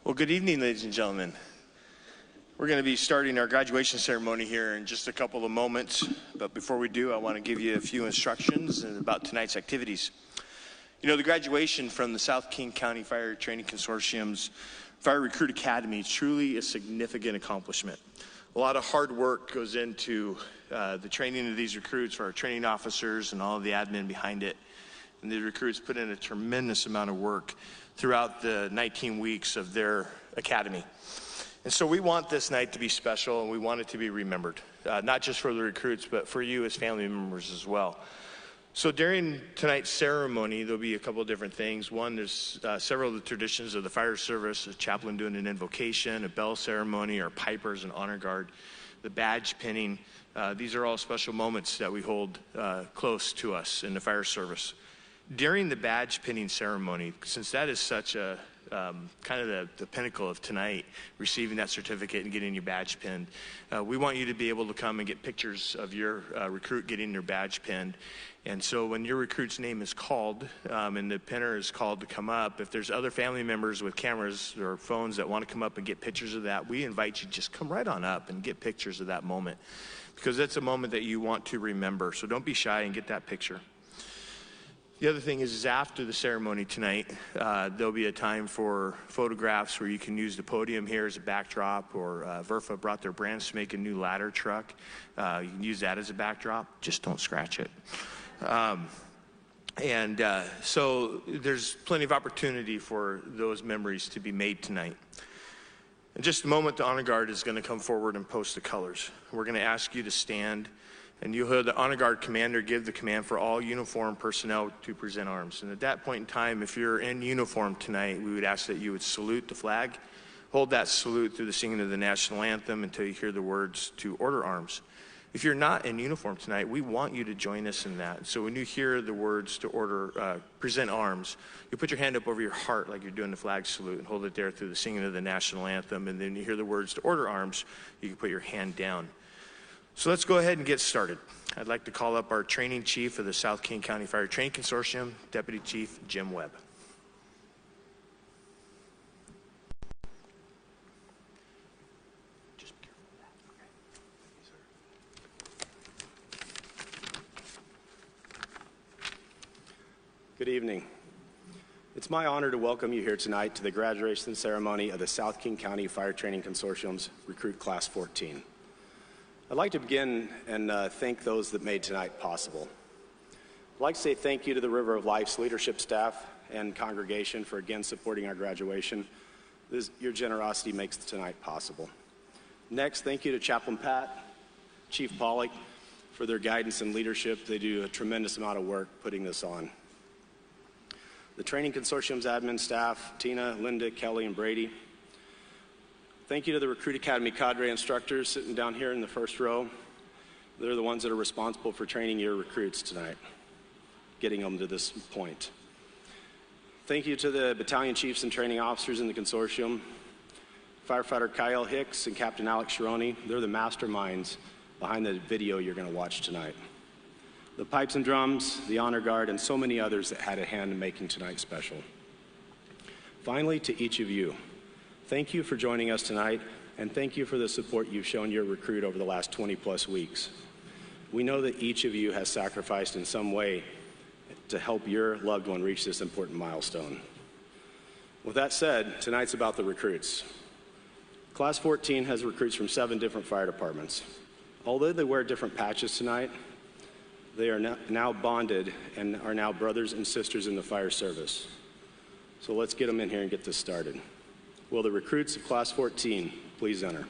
Well, good evening, ladies and gentlemen. We're going to be starting our graduation ceremony here in just a couple of moments. But before we do, I want to give you a few instructions about tonight's activities. You know, the graduation from the South King County Fire Training Consortium's Fire Recruit Academy is truly a significant accomplishment. A lot of hard work goes into the training of these recruits for our training officers and all of the admin behind it. And the recruits put in a tremendous amount of work throughout the 19 weeks of their academy. And so we want this night to be special, and we want it to be remembered, not just for the recruits, but for you as family members as well. So during tonight's ceremony, there'll be a couple of different things. One, there's several of the traditions of the fire service, a chaplain doing an invocation, a bell ceremony, our pipers and honor guard, the badge pinning. These are all special moments that we hold close to us in the fire service. During the badge pinning ceremony, since that is such a kind of the pinnacle of tonight, receiving that certificate and getting your badge pinned, we want you to be able to come and get pictures of your recruit getting their badge pinned. And so when your recruit's name is called and the pinner is called to come up, if there's other family members with cameras or phones that want to come up and get pictures of that, we invite you to just come right on up and get pictures of that moment, because that's a moment that you want to remember. So don't be shy and get that picture. The other thing is after the ceremony tonight, there'll be a time for photographs where you can use the podium here as a backdrop, or Verfa brought their brand spanking new ladder truck. You can use that as a backdrop. Just don't scratch it. So there's plenty of opportunity for those memories to be made tonight. In just a moment, the honor guard is going to come forward and post the colors. We're going to ask you to stand, and you'll hear the honor guard commander give the command for all uniformed personnel to present arms. And at that point in time, if you're in uniform tonight, we would ask that you would salute the flag, hold that salute through the singing of the national anthem until you hear the words to order arms. If you're not in uniform tonight, we want you to join us in that. So when you hear the words to order, present arms, you put your hand up over your heart like you're doing the flag salute and hold it there through the singing of the national anthem. And then you hear the words to order arms, you can put your hand down. So let's go ahead and get started. I'd like to call up our training chief of the South King County Fire Training Consortium, Deputy Chief Jim Webb. Just be careful of that. Okay. Good evening. It's my honor to welcome you here tonight to the graduation ceremony of the South King County Fire Training Consortium's Recruit Class 14. I'd like to begin and thank those that made tonight possible. I'd like to say thank you to the River of Life's leadership staff and congregation for again supporting our graduation. Your generosity makes tonight possible. Next, thank you to Chaplain Pat, Chief Pollock for their guidance and leadership. They do a tremendous amount of work putting this on. The Training Consortium's admin staff, Tina, Linda, Kelly, and Brady. Thank you to the Recruit Academy cadre instructors sitting down here in the first row. They're the ones that are responsible for training your recruits tonight, getting them to this point. Thank you to the battalion chiefs and training officers in the consortium, Firefighter Kyle Hicks and Captain Alex Sharoni. They're the masterminds behind the video you're going to watch tonight. The pipes and drums, the honor guard, and so many others that had a hand in making tonight special. Finally, to each of you, thank you for joining us tonight, and thank you for the support you've shown your recruit over the last 20-plus weeks. We know that each of you has sacrificed in some way to help your loved one reach this important milestone. With that said, tonight's about the recruits. Class 14 has recruits from 7 different fire departments. Although they wear different patches tonight, they are now bonded and are now brothers and sisters in the fire service. So let's get them in here and get this started. Will the recruits of Class 14 please enter?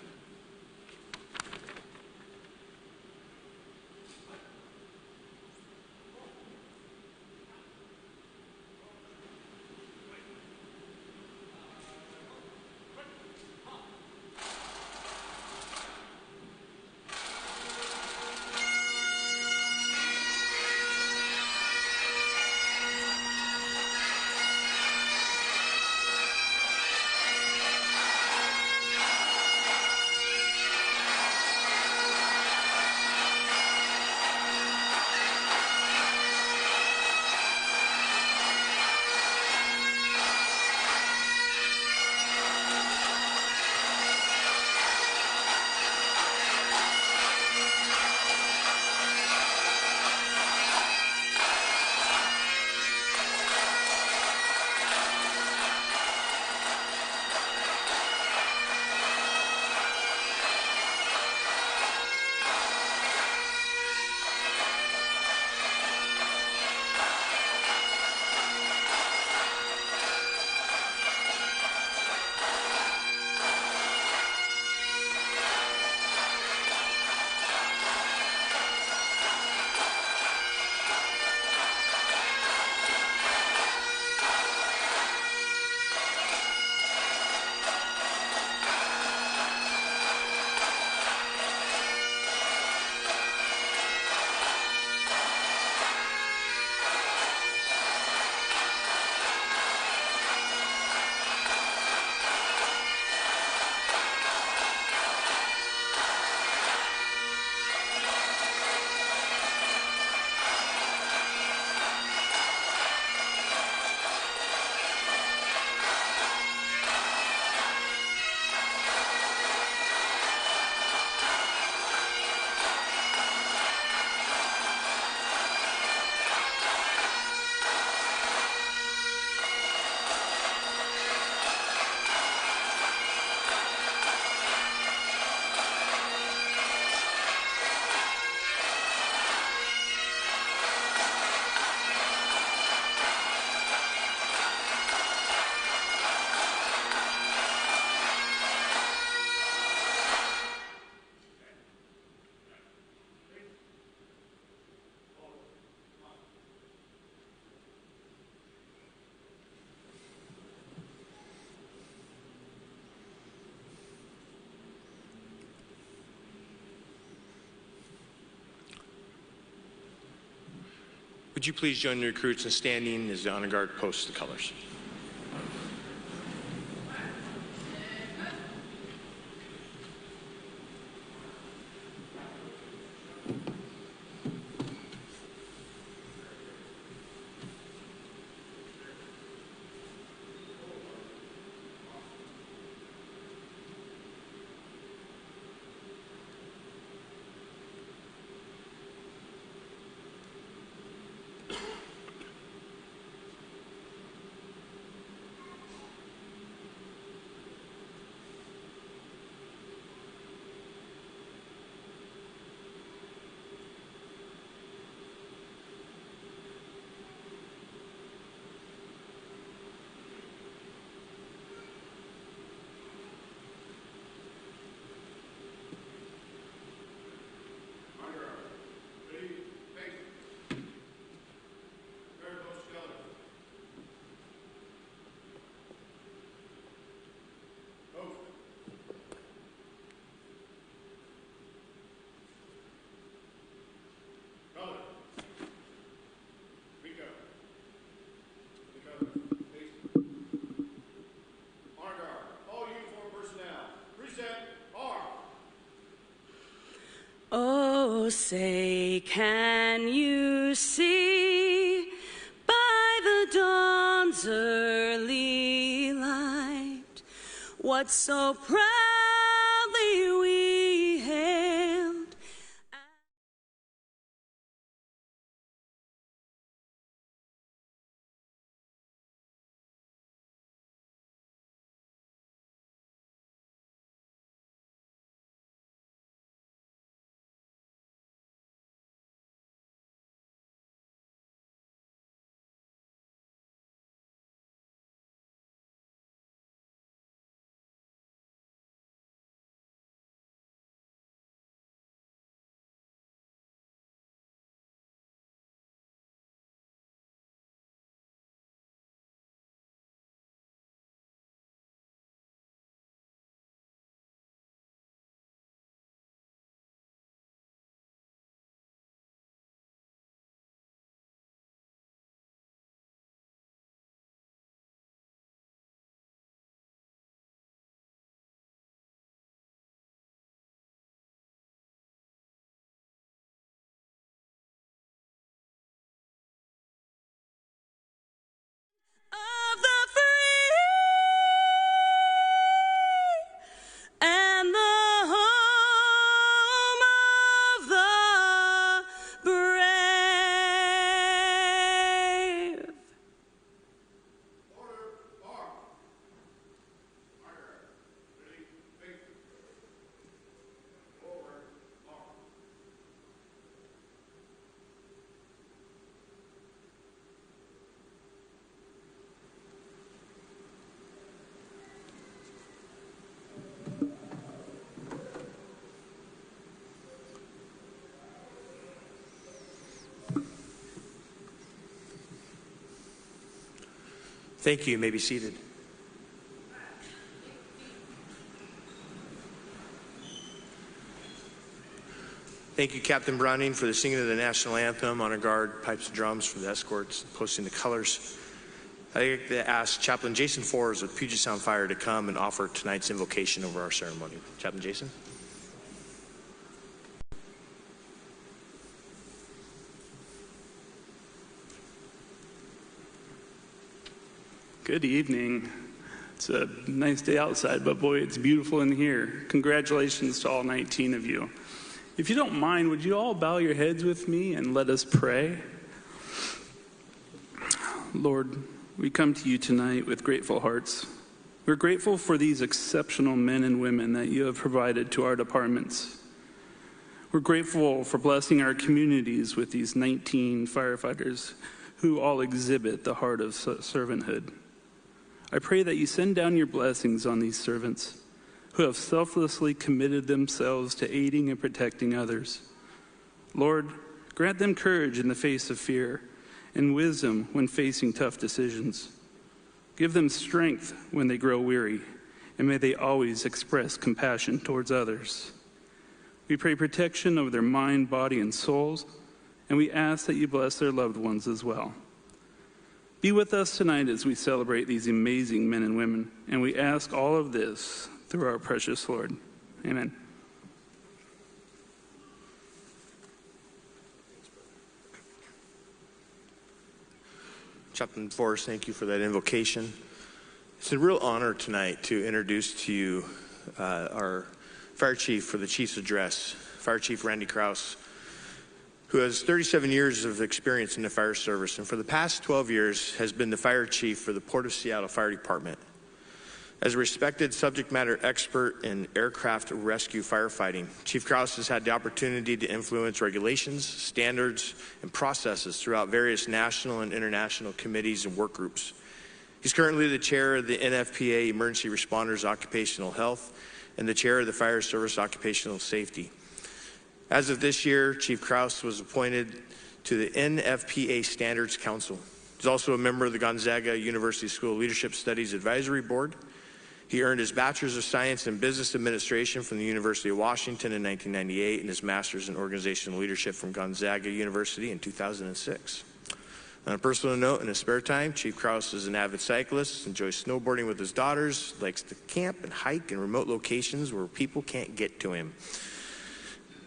Would you please join the recruits in standing as the honor guard posts the colors? Oh, say, can you see by the dawn's early light what so proudly we hailed? Of the free and the home of the brave. Thank you. You may be seated. Thank you, Captain Browning, for the singing of the national anthem, honor guard, pipes and drums for the escorts, posting the colors. I'd like to ask Chaplain Jason Forrest of Puget Sound Fire to come and offer tonight's invocation over our ceremony. Chaplain Jason. Good evening. It's a nice day outside, but boy, it's beautiful in here. Congratulations to all 19 of you. If you don't mind, would you all bow your heads with me and let us pray? Lord, we come to you tonight with grateful hearts. We're grateful for these exceptional men and women that you have provided to our departments. We're grateful for blessing our communities with these 19 firefighters who all exhibit the heart of servanthood. I pray that you send down your blessings on these servants who have selflessly committed themselves to aiding and protecting others. Lord, grant them courage in the face of fear and wisdom when facing tough decisions. Give them strength when they grow weary, and may they always express compassion towards others. We pray protection over their mind, body, and souls, and we ask that you bless their loved ones as well. Be with us tonight as we celebrate these amazing men and women, and we ask all of this through our precious Lord. Amen. Chaplain Forrest, thank you for that invocation. It's a real honor tonight to introduce to you our Fire Chief for the Chief's Address, Fire Chief Randy Krause, who has 37 years of experience in the fire service, and for the past 12 years has been the Fire Chief for the Port of Seattle Fire Department. As a respected subject matter expert in aircraft rescue firefighting, Chief Krause has had the opportunity to influence regulations, standards, and processes throughout various national and international committees and work groups. He's currently the chair of the NFPA Emergency Responders Occupational Health and the chair of the Fire Service Occupational Safety. As of this year, Chief Krause was appointed to the NFPA Standards Council. He's also a member of the Gonzaga University School of Leadership Studies Advisory Board. He earned his Bachelor's of Science in Business Administration from the University of Washington in 1998 and his Master's in Organizational Leadership from Gonzaga University in 2006. On a personal note, in his spare time, Chief Krause is an avid cyclist, enjoys snowboarding with his daughters, likes to camp and hike in remote locations where people can't get to him.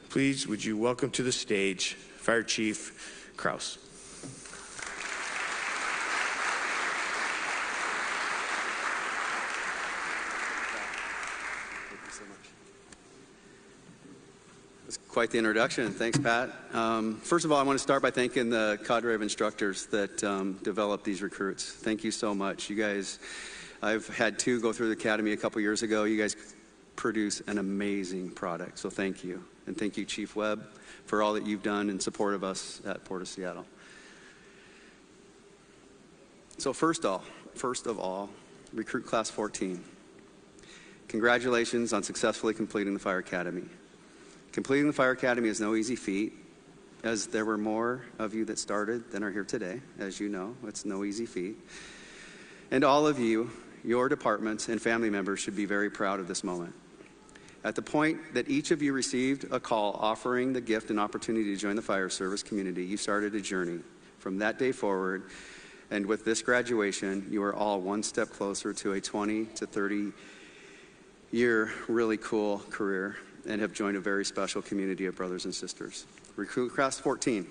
Please, would you welcome to the stage Fire Chief Krause. That's quite the introduction. Thanks, Pat. First of all, I want to start by thanking the cadre of instructors that developed these recruits. Thank you so much. You guys, I've had two go through the academy a couple years ago. You guys produce an amazing product, so thank you. And thank you, Chief Webb, for all that you've done in support of us at Port of Seattle. So first of all, Recruit Class 14. Congratulations on successfully completing the Fire Academy. Completing the Fire Academy is no easy feat, as there were more of you that started than are here today. As you know, it's no easy feat. And all of you, your departments and family members should be very proud of this moment. At the point that each of you received a call offering the gift and opportunity to join the fire service community, you started a journey. From that day forward, and with this graduation, you are all one step closer to a 20 to 30 year really cool career and have joined a very special community of brothers and sisters. Recruit Class 14,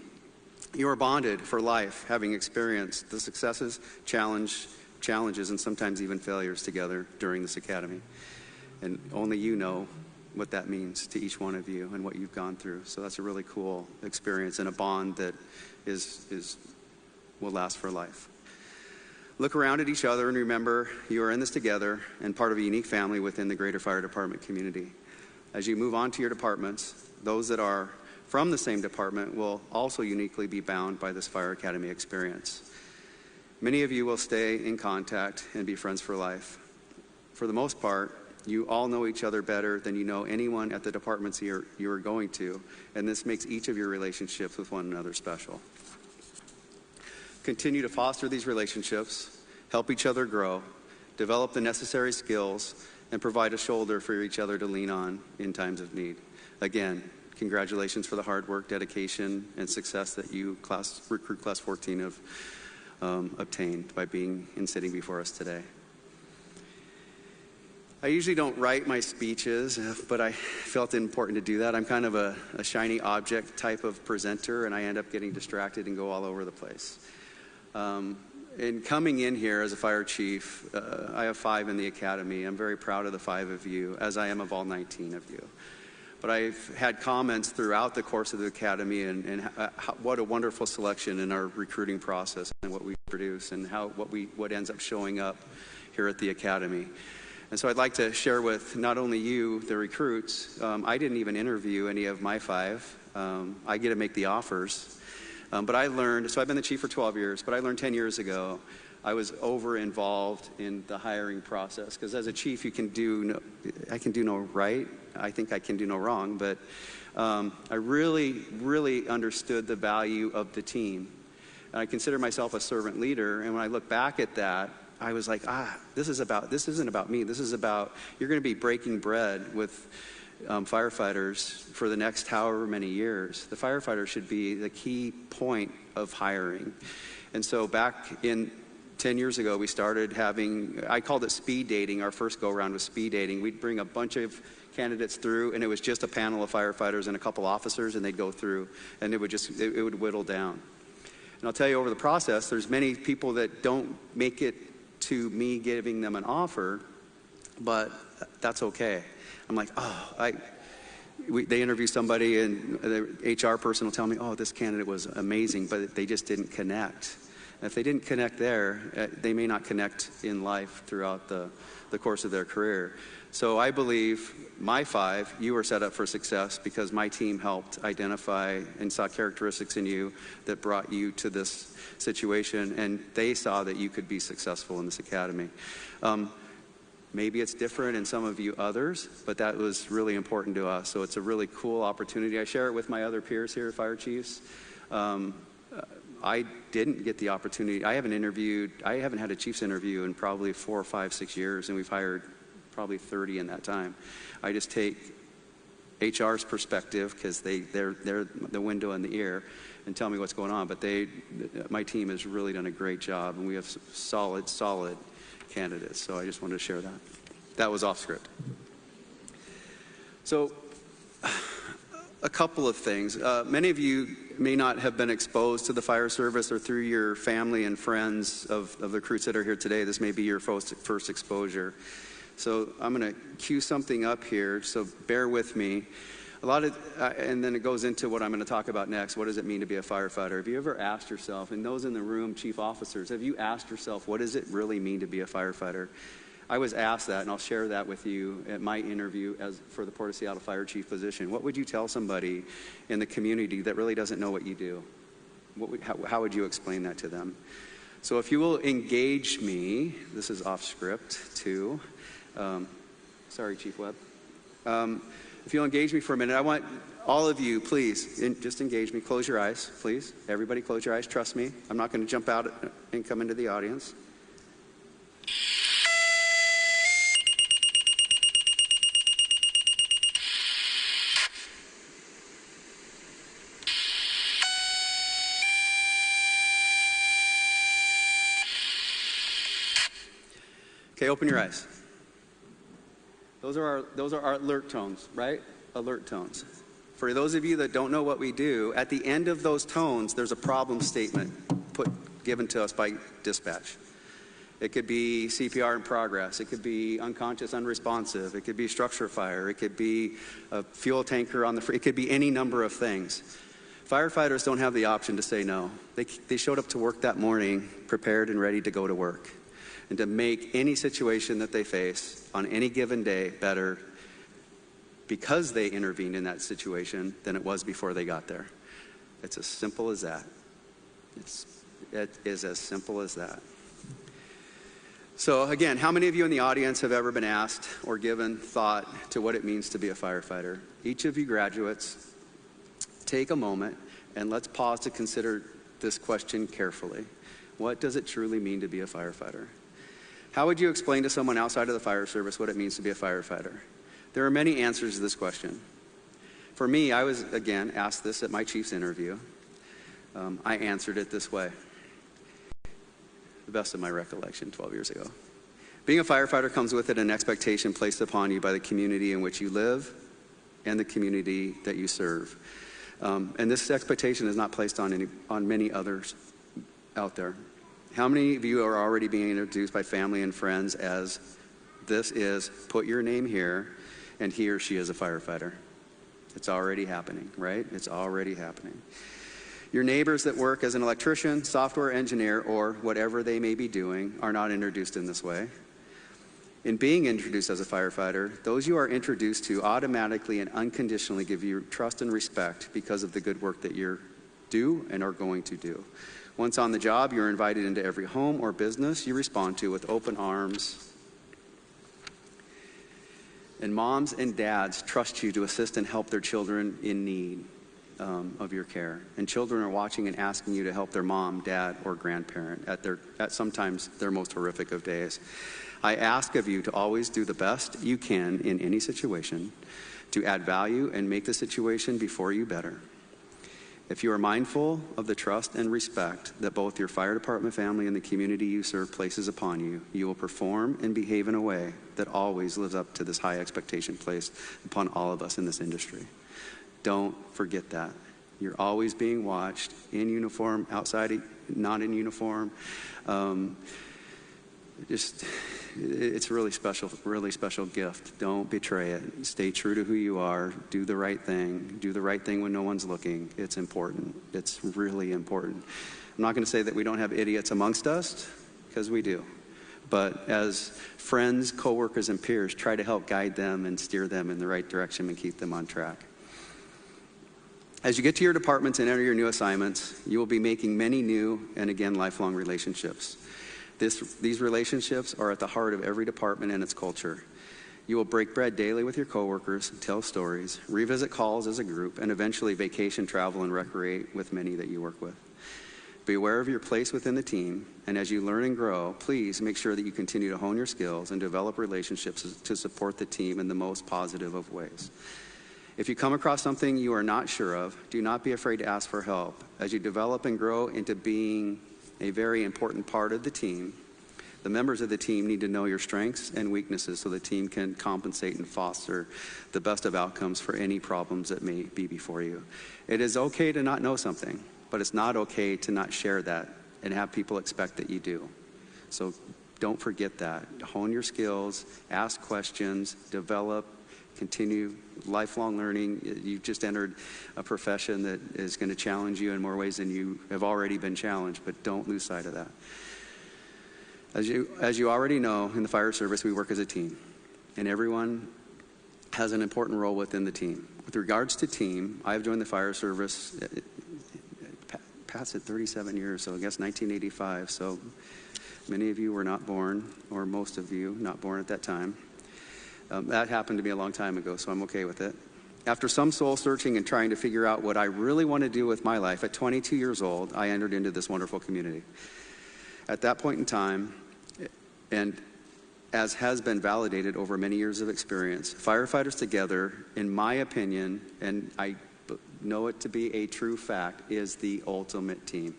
you are bonded for life, having experienced the successes, challenges, and sometimes even failures together during this academy. And only you know what that means to each one of you and what you've gone through. So that's a really cool experience and a bond that will last for life. Look around at each other and remember you are in this together and part of a unique family within the greater fire department community. As you move on to your departments, those that are from the same department will also uniquely be bound by this Fire Academy experience. Many of you will stay in contact and be friends for life. For the most part, you all know each other better than you know anyone at the departments you are going to, and this makes each of your relationships with one another special. Continue to foster these relationships, help each other grow, develop the necessary skills, and provide a shoulder for each other to lean on in times of need. Again, congratulations for the hard work, dedication, and success that you, Recruit Class 14, have obtained by being and sitting before us today. I usually don't write my speeches, but I felt it important to do that. I'm kind of a shiny object type of presenter, and I end up getting distracted and go all over the place. In coming in here as a fire chief, I have 5 in the academy. I'm very proud of the 5 of you, as I am of all 19 of you. But I've had comments throughout the course of the academy and what a wonderful selection in our recruiting process and what we produce and what ends up showing up here at the academy. And so I'd like to share with not only you, the recruits, I didn't even interview any of my 5. I get to make the offers. But I learned, so I've been the chief for 12 years, but I learned 10 years ago I was over-involved in the hiring process. Because as a chief, I can do no right. I think I can do no wrong. But I really, really understood the value of the team. And I consider myself a servant leader. And when I look back at that, I was like, this isn't about me. This is about, you're going to be breaking bread with firefighters for the next however many years. The firefighter should be the key point of hiring. And so back in 10 years ago, we started having, I called it speed dating. Our first go-around was speed dating. We'd bring a bunch of candidates through, and it was just a panel of firefighters and a couple officers, and they'd go through, and it would whittle down. And I'll tell you, over the process, there's many people that don't make it to me giving them an offer, but that's okay. I'm like, they interview somebody, and the HR person will tell me, oh, this candidate was amazing, but they just didn't connect. And if they didn't connect there, they may not connect in life throughout the course of their career. So I believe my 5, you were set up for success because my team helped identify and saw characteristics in you that brought you to this situation, and they saw that you could be successful in this academy. Maybe it's different in some of you others, but that was really important to us. So it's a really cool opportunity. I share it with my other peers here, fire chiefs. I didn't get the opportunity. I haven't had a chief's interview in probably 4, 5, 6 years, and we've hired probably 30 in that time. I just take HR's perspective because they're the window in the ear and tell me what's going on. But my team has really done a great job, and we have solid candidates. So I just wanted to share that. That was off script. So a couple of things. Many of you may not have been exposed to the fire service, or through your family and friends of the recruits that are here today, this may be your first exposure. So I'm going to cue something up here, so bear with me. And then it goes into what I'm going to talk about next. What does it mean to be a firefighter? Have you ever asked yourself, and those in the room, chief officers, have you asked yourself, what does it really mean to be a firefighter? I was asked that, and I'll share that with you at my interview for the Port of Seattle Fire Chief position. What would you tell somebody in the community that really doesn't know what you do? How would you explain that to them? So if you will engage me, this is off script too. Sorry, Chief Webb. If you'll engage me for a minute, I want all of you, please, just engage me. Close your eyes, please. Everybody close your eyes. Trust me. I'm not going to jump out and come into the audience. Okay, open your eyes. Those are our alert tones, right? Alert tones. For those of you that don't know what we do, at the end of those tones, there's a problem statement given to us by dispatch. It could be CPR in progress. It could be unconscious, unresponsive. It could be structure fire. It could be a fuel tanker on the it could be any number of things. Firefighters don't have the option to say no. They showed up to work that morning prepared and ready to go to work, and to make any situation that they face on any given day better because they intervened in that situation than it was before they got there. It's as simple as that. It is as simple as that. So again, how many of you in the audience have ever been asked or given thought to what it means to be a firefighter? Each of you graduates, take a moment and let's pause to consider this question carefully. What does it truly mean to be a firefighter? How would you explain to someone outside of the fire service what it means to be a firefighter? There are many answers to this question. For me, I was, again, asked this at my chief's interview. I answered it this way. The best of my recollection 12 years ago. Being a firefighter comes with it an expectation placed upon you by the community in which you live and the community that you serve. And this expectation is not placed on many others out there. How many of you are already being introduced by family and friends as this is, put your name here, and he or she is a firefighter? It's already happening, right? It's already happening. Your neighbors that work as an electrician, software engineer, or whatever they may be doing are not introduced in this way. In being introduced as a firefighter, those you are introduced to automatically and unconditionally give you trust and respect because of the good work that you do and are going to do. Once on the job, you're invited into every home or business you respond to with open arms. And moms and dads trust you to assist and help their children in need. of your care. And children are watching and asking you to help their mom, dad, or grandparent at sometimes their most horrific of days. I ask of you to always do the best you can in any situation, to add value and make the situation before you better. If you are mindful of the trust and respect that both your fire department family and the community you serve places upon you, you will perform and behave in a way that always lives up to this high expectation placed upon all of us in this industry. Don't forget that. You're always being watched, in uniform, outside, not in uniform. It's a really special gift. Don't betray it. Stay true to who you are. Do the right thing. Do the right thing when no one's looking. It's important. It's really important. I'm not going to say that we don't have idiots amongst us, because we do. But as friends, coworkers, and peers, try to help guide them and steer them in the right direction and keep them on track. As you get to your departments and enter your new assignments, you will be making many new and, again, lifelong relationships. These relationships are at the heart of every department and its culture. You will break bread daily with your coworkers, tell stories, revisit calls as a group, and eventually vacation, travel, and recreate with many that you work with. Be aware of your place within the team, and as you learn and grow, please make sure that you continue to hone your skills and develop relationships to support the team in the most positive of ways. If you come across something you are not sure of, do not be afraid to ask for help. As you develop and grow into being a very important part of the team, the members of the team need to know your strengths and weaknesses so the team can compensate and foster the best of outcomes for any problems that may be before you. It is okay to not know something, but it's not okay to not share that and have people expect that you do. So don't forget that. Hone your skills, ask questions, develop, continue lifelong learning. You've just entered a profession that is going to challenge you in more ways than you have already been challenged, but don't lose sight of that. As you already know, in the fire service, we work as a team, and everyone has an important role within the team. With regards to team, I've joined the fire service past 37 years, so I guess 1985, so many of you were not born, or most of you not born at that time. That happened to me a long time ago, so I'm okay with it. After some soul searching and trying to figure out what I really want to do with my life, at 22 years old, I entered into this wonderful community. At that point in time, and as has been validated over many years of experience, firefighters together, in my opinion, and I know it to be a true fact, is the ultimate team.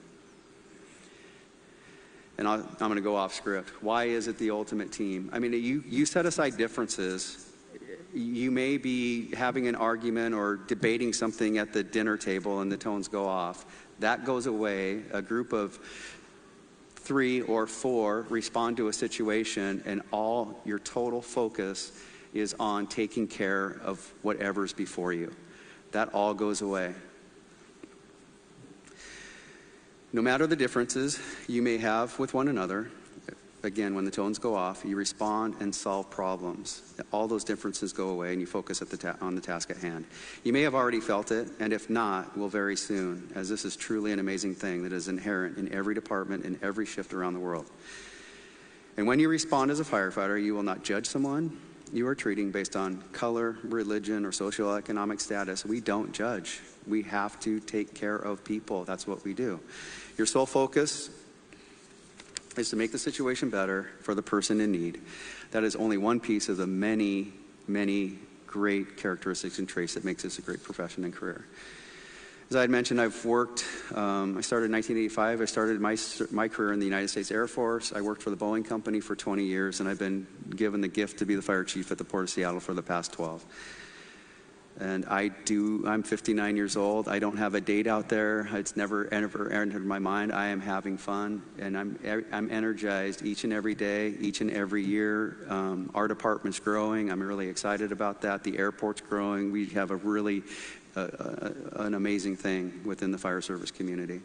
And I'm going to go off script. Why is it the ultimate team? I mean, you set aside differences. You may be having an argument or debating something at the dinner table and the tones go off. That goes away. A group of 3 or 4 respond to a situation, and all your total focus is on taking care of whatever's before you. That all goes away. No matter the differences you may have with one another, again, when the tones go off, you respond and solve problems. All those differences go away and you focus on the task at hand. You may have already felt it, and if not, will very soon, as this is truly an amazing thing that is inherent in every department and every shift around the world. And when you respond as a firefighter, you will not judge someone you are treating based on color, religion, or socioeconomic status. We don't judge. We have to take care of people. That's what we do. Your sole focus is to make the situation better for the person in need. That is only one piece of the many, many great characteristics and traits that makes this a great profession and career. As I had mentioned, I've worked, I started in 1985. I started my career in the United States Air Force. I worked for the Boeing Company for 20 years, and I've been given the gift to be the fire chief at the Port of Seattle for the past 12. And I'm 59 years old. I don't have a date out there. It's never entered my mind. I am having fun, and I'm energized each and every day, each and every year. Our department's growing. I'm really excited about that. The airport's growing. We have a really an amazing thing within the fire service community.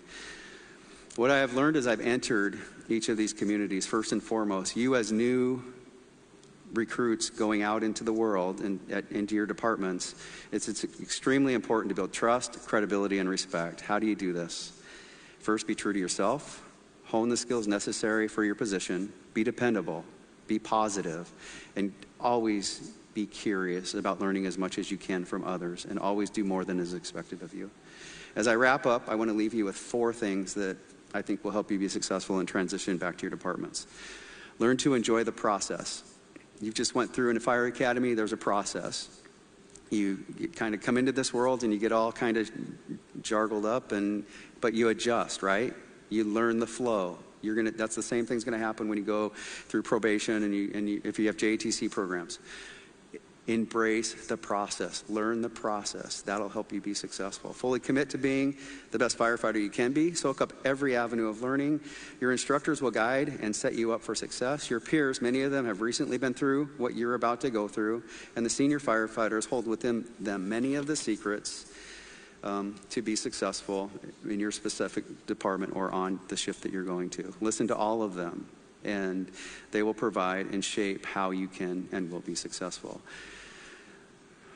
What I have learned as I've entered each of these communities, first and foremost, you as new recruits going out into the world and into your departments, it's extremely important to build trust, credibility, and respect. How do you do this? First, be true to yourself. Hone the skills necessary for your position. Be dependable. Be positive. And always Be curious about learning as much as you can from others, and always do more than is expected of you. As I wrap up, I want to leave you with 4 things that I think will help you be successful in transition back to your departments. Learn to enjoy the process. You just went through in a fire academy, there's a process. You kind of come into this world and you get all kind of jargled up, but you adjust, right? You learn the flow. That's the same thing's going to happen when you go through probation and if you have JATC programs. Embrace the process. Learn the process. That'll help you be successful. Fully commit to being the best firefighter you can be. Soak up every avenue of learning. Your instructors will guide and set you up for success. Your peers, many of them have recently been through what you're about to go through. And the senior firefighters hold within them many of the secrets to be successful in your specific department or on the shift that you're going to. Listen to all of them, and they will provide and shape how you can and will be successful.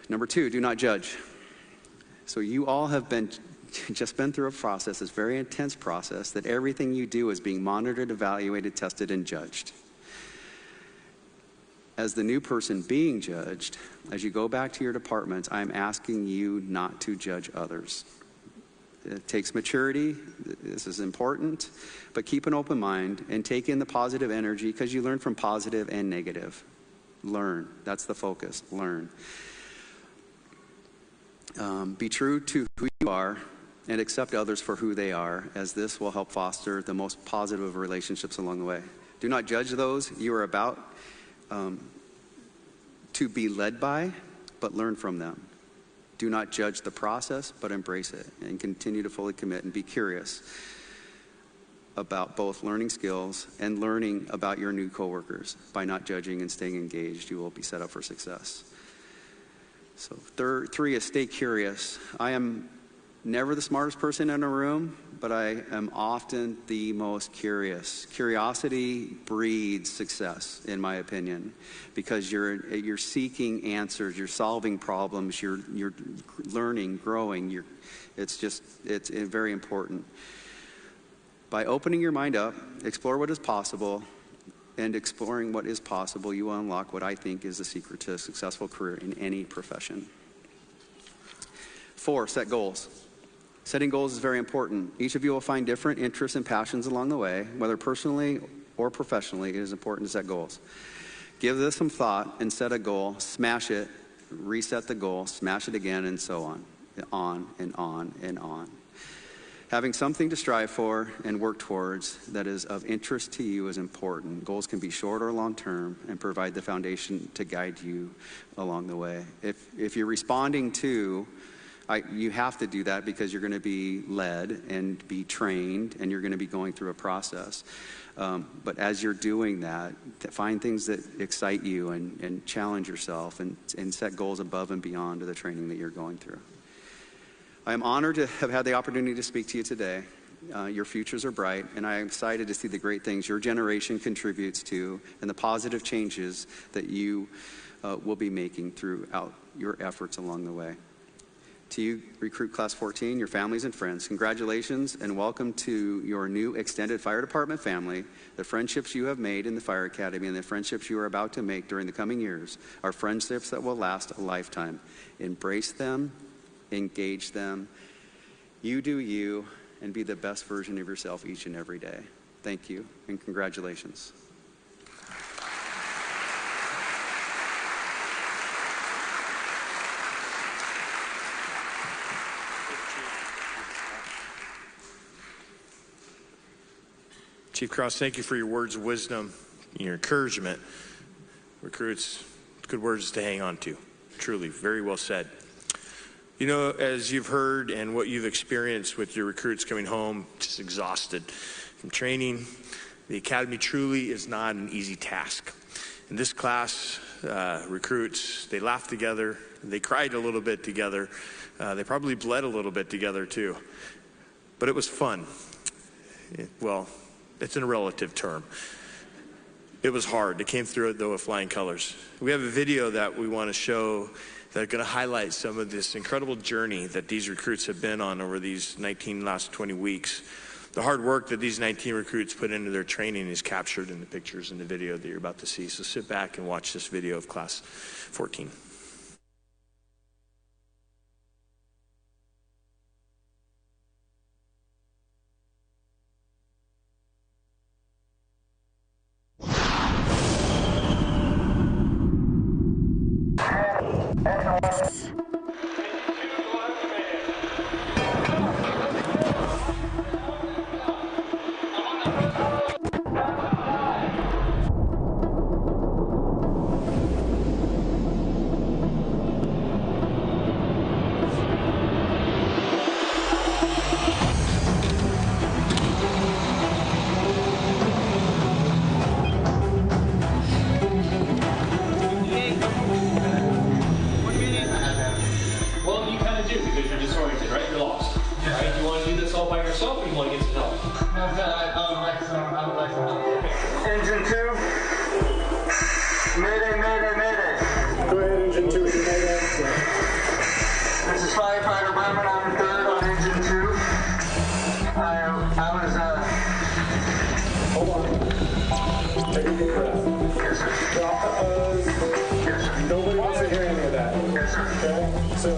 Number 2, do not judge. So you all have just been through a process, this very intense process, that everything you do is being monitored, evaluated, tested, and judged. As the new person being judged, as you go back to your departments, I'm asking you not to judge others. It takes maturity. This is important. But keep an open mind and take in the positive energy, because you learn from positive and negative. Learn. That's the focus. Learn. Be true to who you are and accept others for who they are, as this will help foster the most positive of relationships along the way. Do not judge those you are about to be led by, but learn from them. Do not judge the process, but embrace it, and continue to fully commit and be curious about both learning skills and learning about your new coworkers. By not judging and staying engaged, you will be set up for success. So 3 is stay curious. I am never the smartest person in a room, but I am often the most curious. Curiosity breeds success, in my opinion, because you're seeking answers, you're solving problems, you're learning, growing. It's very important. By opening your mind up, explore what is possible, and exploring what is possible, you will unlock what I think is the secret to a successful career in any profession. 4, set goals. Setting goals is very important. Each of you will find different interests and passions along the way. Whether personally or professionally, it is important to set goals. Give this some thought and set a goal, smash it, reset the goal, smash it again, and so on and on and on. Having something to strive for and work towards that is of interest to you is important. Goals can be short or long term and provide the foundation to guide you along the way. If you're responding to, you have to do that because you're going to be led and be trained, and you're going to be going through a process. But as you're doing that, find things that excite you and challenge yourself and set goals above and beyond the training that you're going through. I am honored to have had the opportunity to speak to you today. Your futures are bright, and I am excited to see the great things your generation contributes to and the positive changes that you will be making throughout your efforts along the way. To you, Recruit Class 14, your families and friends, congratulations and welcome to your new extended fire department family. The friendships you have made in the fire academy and the friendships you are about to make during the coming years are friendships that will last a lifetime. Embrace them, engage them. You do you, and be the best version of yourself each and every day. Thank you, and congratulations. Chief Cross, thank you for your words of wisdom, your encouragement. Recruits, good words to hang on to. Truly, very well said. You know, as you've heard and what you've experienced with your recruits coming home, just exhausted from training, the academy truly is not an easy task. In this class, recruits, they laughed together, they cried a little bit together, they probably bled a little bit together too. But it was fun. Well, it's in a relative term. It was hard. They came through it, though, with flying colors. We have a video that we want to show that are going to highlight some of this incredible journey that these recruits have been on over these last 20 weeks. The hard work that these 19 recruits put into their training is captured in the pictures and the video that you're about to see. So sit back and watch this video of Class 14. Well, you kind of do because you're disoriented, right? You're lost. Right? You want to do this all by yourself, or you want to get some help? I would like some help. Engine 2. Mayday, mayday, mayday. Go ahead, Engine 2. This is Firefighter Berman. I'm third on Engine 2. I was, Hold on. Take a deep breath. yes, sir. Drop the hose. Yes, sir. Nobody wants to hear any of that. Yes, sir. Okay? So,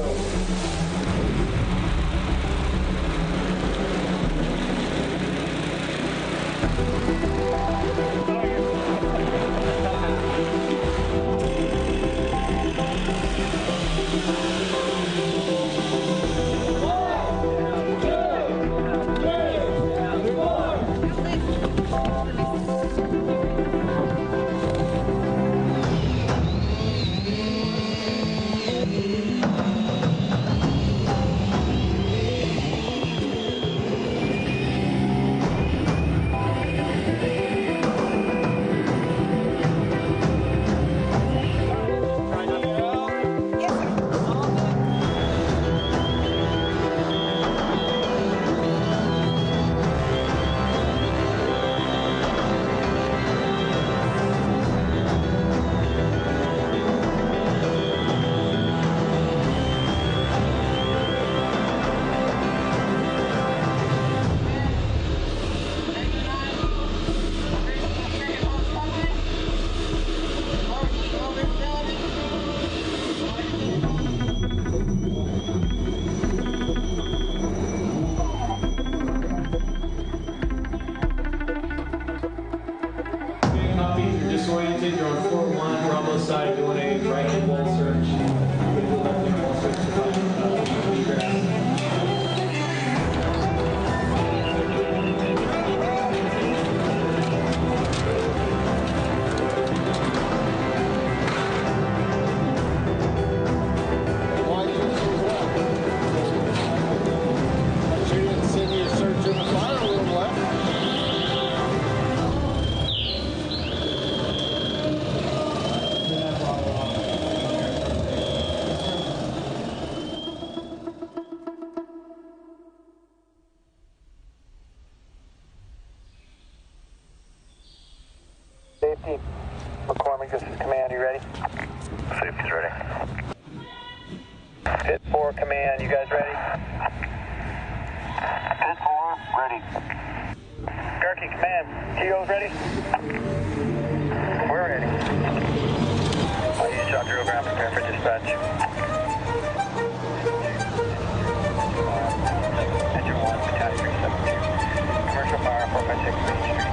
Copy. If you're disoriented, you're on floor 1. We're on both sides doing a right-hand wall search. We do a left-hand wall search to find egress. Safety. McCormick, this is command. You ready? Safety's ready. Pit 4 command. You guys ready? Pit 4, ready. Garkey command. TO's ready? We're ready. I'll use shot drill ground. Prepare for dispatch. Engine 1, battalion 372. Commercial fire, 456 Main Street.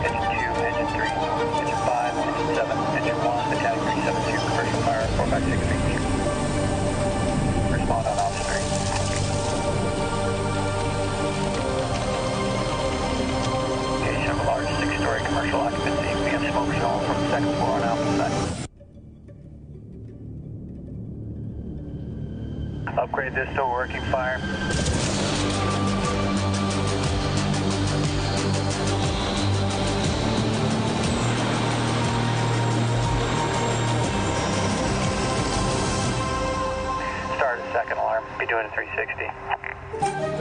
Engine 2, engine 3, engine 5, engine 7, engine 1, battalion 372. Commercial fire, 456 Main Street. Respond on ops 3. Okay, show a large 6-story commercial occupancy. We have smoke shown from the second floor on Alpha side. Upgrade this to a working fire. Start at second alarm. Be doing a 360.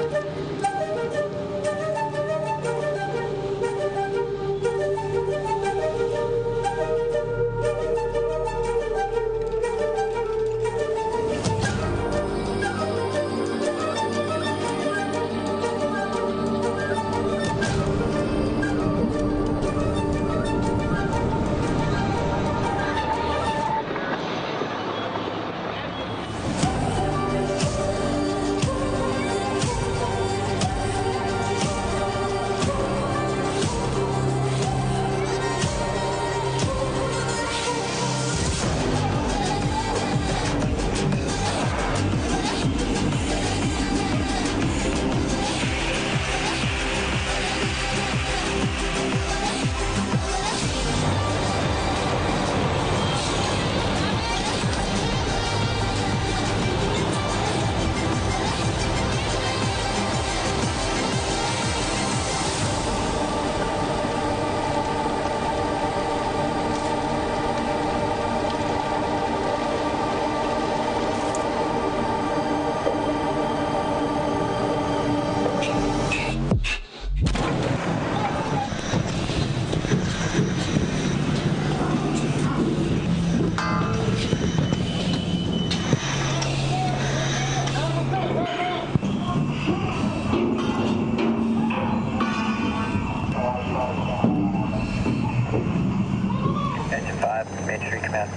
command.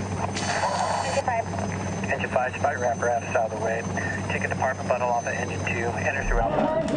Engine 5. Engine 5, spot your apparatus out of the way. Take a department bundle off of engine 2. Enter through outbound.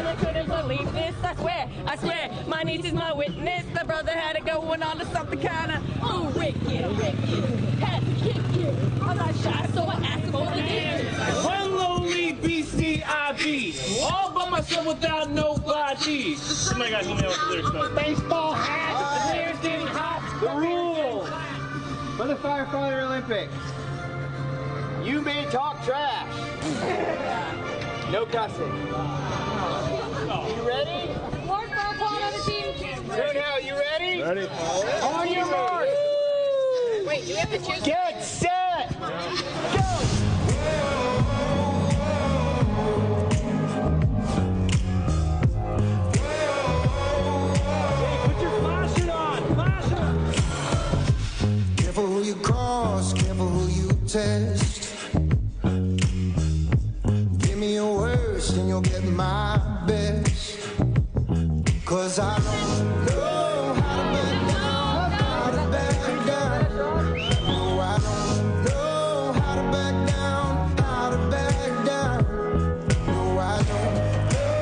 I couldn't believe this. I swear, my niece is my witness. The brother had it going on to something kind of wicked. Had to kick it. I'm not shy, so I asked him over the years. One lonely BCIB, all by myself without nobody. Somebody guys let me know what the lyrics know. Baseball hat, the air's getting hot, the rules. For the Firefighter Olympics, you may talk trash. No cussing. You ready? Mark for a part on the team. Good now, you ready? Ready. On your mark. Wait, do we have to choose? Get set. Go. Put your flashing on, flash on. Careful who you cross, careful who you test. Give me your worst and you'll get my best. 'Cause I don't know how to back down, how to back down. No, I don't know how to back down, how to back down. No, I don't know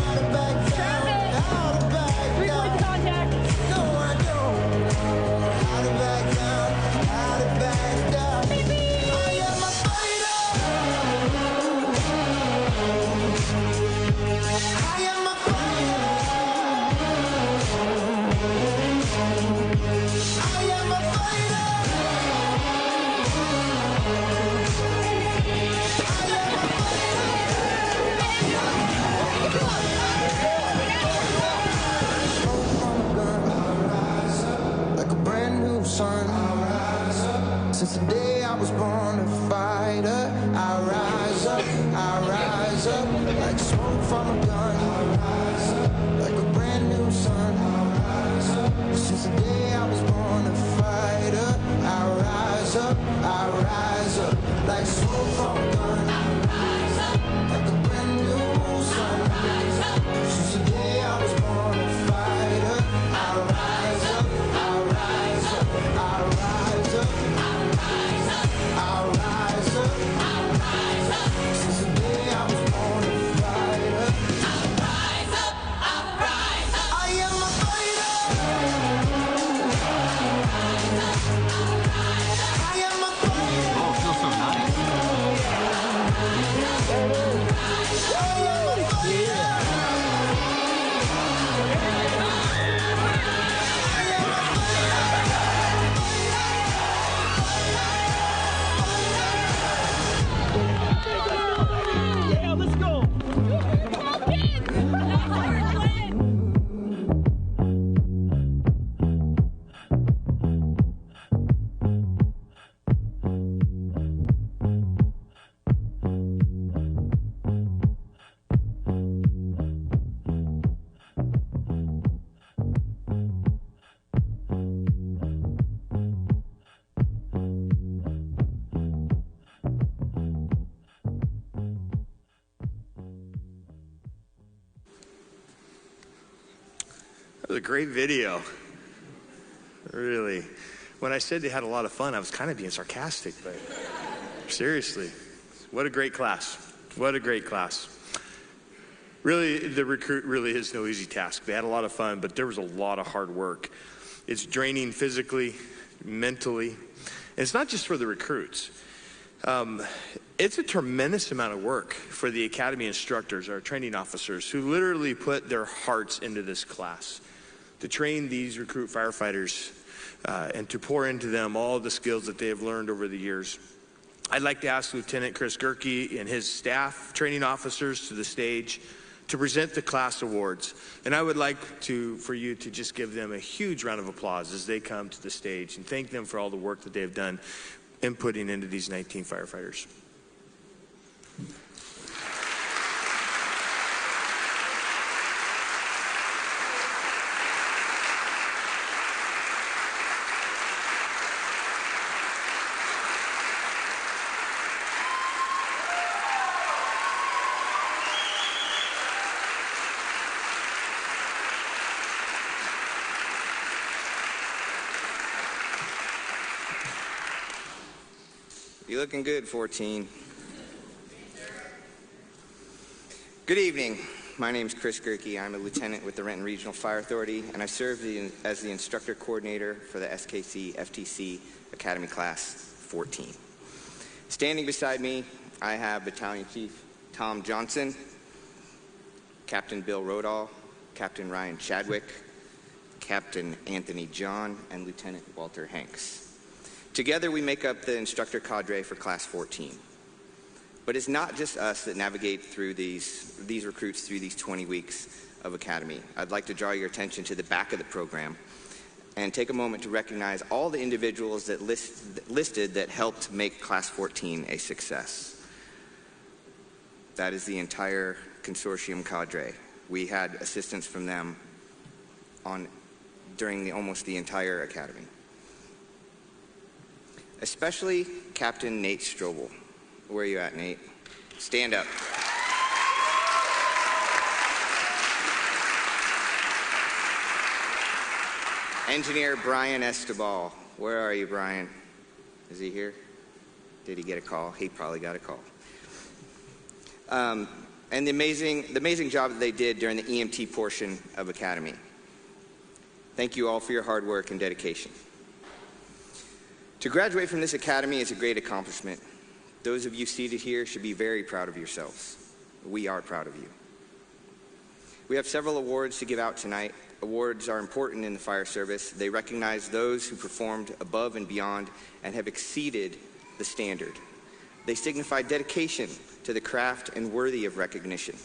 how to back down, how to back down. Contact. No, I don't know how to back down, how to back down. I am a fighter. I rise up, I rise up like smoke from a gun. I rise up like a brand new sun. I rise up since the day I was born a fighter. I rise up, I rise up like smoke from a gun. I rise up like a brand new sun. I rise up since the day I was born a fighter. I rise up, I rise up, I rise up, I rise up, I rise up, I rise up since the day I was born a fighter. I rise up, I rise up. I am a fighter. I am a fighter. Oh, it feels so nice. Yeah, let's go. That was a great video. Really. When I said they had a lot of fun, I was kind of being sarcastic, but seriously, what a great class. What a great class. Really, the recruit really is no easy task. They had a lot of fun, but there was a lot of hard work. It's draining physically, mentally, and it's not just for the recruits. It's a tremendous amount of work for the academy instructors, our training officers, who literally put their hearts into this class to train these recruit firefighters and to pour into them all the skills that they have learned over the years. I'd like to ask Lieutenant Chris Gerke and his staff, training officers, to the stage to present the class awards. And I would like for you to just give them a huge round of applause as they come to the stage and thank them for all the work that they've done inputting into these 19 firefighters. You're looking good, 14. Good evening. My name is Chris Gerke. I'm a lieutenant with the Renton Regional Fire Authority, and I serve as the instructor coordinator for the SKCFTC Academy Class 14. Standing beside me, I have Battalion Chief Tom Johnson, Captain Bill Rodall, Captain Ryan Chadwick, Captain Anthony John, and Lieutenant Walter Hanks. Together we make up the instructor cadre for Class 14. But it's not just us that navigate through these recruits through these 20 weeks of academy. I'd like to draw your attention to the back of the program and take a moment to recognize all the individuals that listed that helped make Class 14 a success. That is the entire consortium cadre. We had assistance from them during almost the entire academy. Especially Captain Nate Strobel. Where are you at, Nate? Stand up. Engineer Brian Estebal. Where are you, Brian? Is he here? Did he get a call? He probably got a call. And the amazing job that they did during the EMT portion of Academy. Thank you all for your hard work and dedication. To graduate from this academy is a great accomplishment. Those of you seated here should be very proud of yourselves. We are proud of you. We have several awards to give out tonight. Awards are important in the fire service. They recognize those who performed above and beyond and have exceeded the standard. They signify dedication to the craft and worthy of recognition.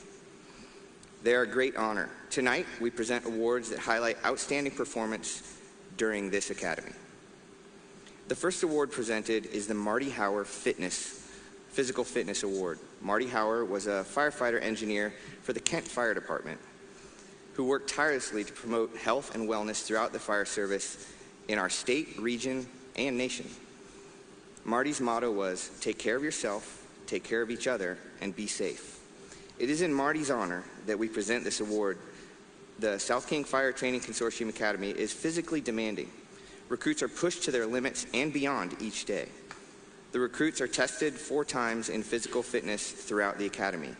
They are a great honor. Tonight, we present awards that highlight outstanding performance during this academy. The first award presented is the Marty Hauer Fitness Physical Fitness Award. Marty Hauer was a firefighter engineer for the Kent Fire Department who worked tirelessly to promote health and wellness throughout the fire service in our state, region, and nation. Marty's motto was, take care of yourself, take care of each other, and be safe. It is in Marty's honor that we present this award. The South King Fire Training Consortium Academy is physically demanding. Recruits are pushed to their limits and beyond each day. The recruits are tested 4 times in physical fitness throughout the academy.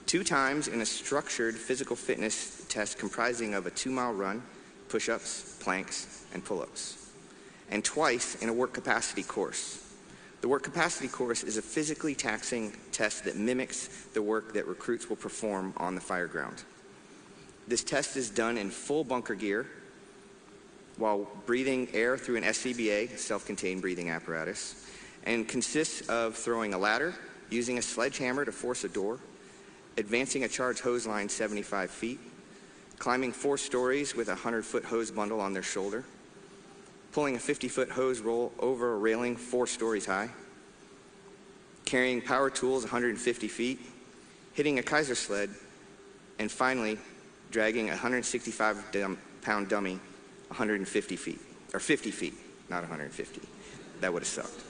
2 times in a structured physical fitness test comprising of a 2-mile run, push-ups, planks, and pull-ups. And twice in a work capacity course. The work capacity course is a physically taxing test that mimics the work that recruits will perform on the fire ground. This test is done in full bunker gear while breathing air through an SCBA, self-contained breathing apparatus, and consists of throwing a ladder, using a sledgehammer to force a door, advancing a charged hose line 75 feet, climbing 4 stories with a 100-foot hose bundle on their shoulder, pulling a 50-foot hose roll over a railing 4 stories high, carrying power tools 150 feet, hitting a Kaiser sled, and finally dragging a 165-pound dummy 150 feet, or 50 feet, not 150. That would have sucked.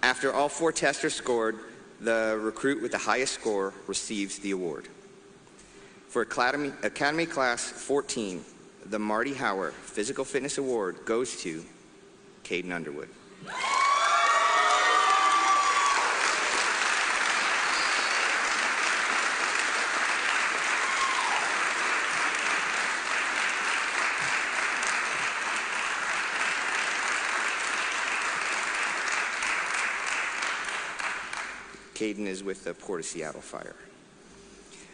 After all 4 tests are scored, the recruit with the highest score receives the award. For Academy Class 14, the Marty Hauer Physical Fitness Award goes to Caden Underwood. Caden is with the Port of Seattle Fire.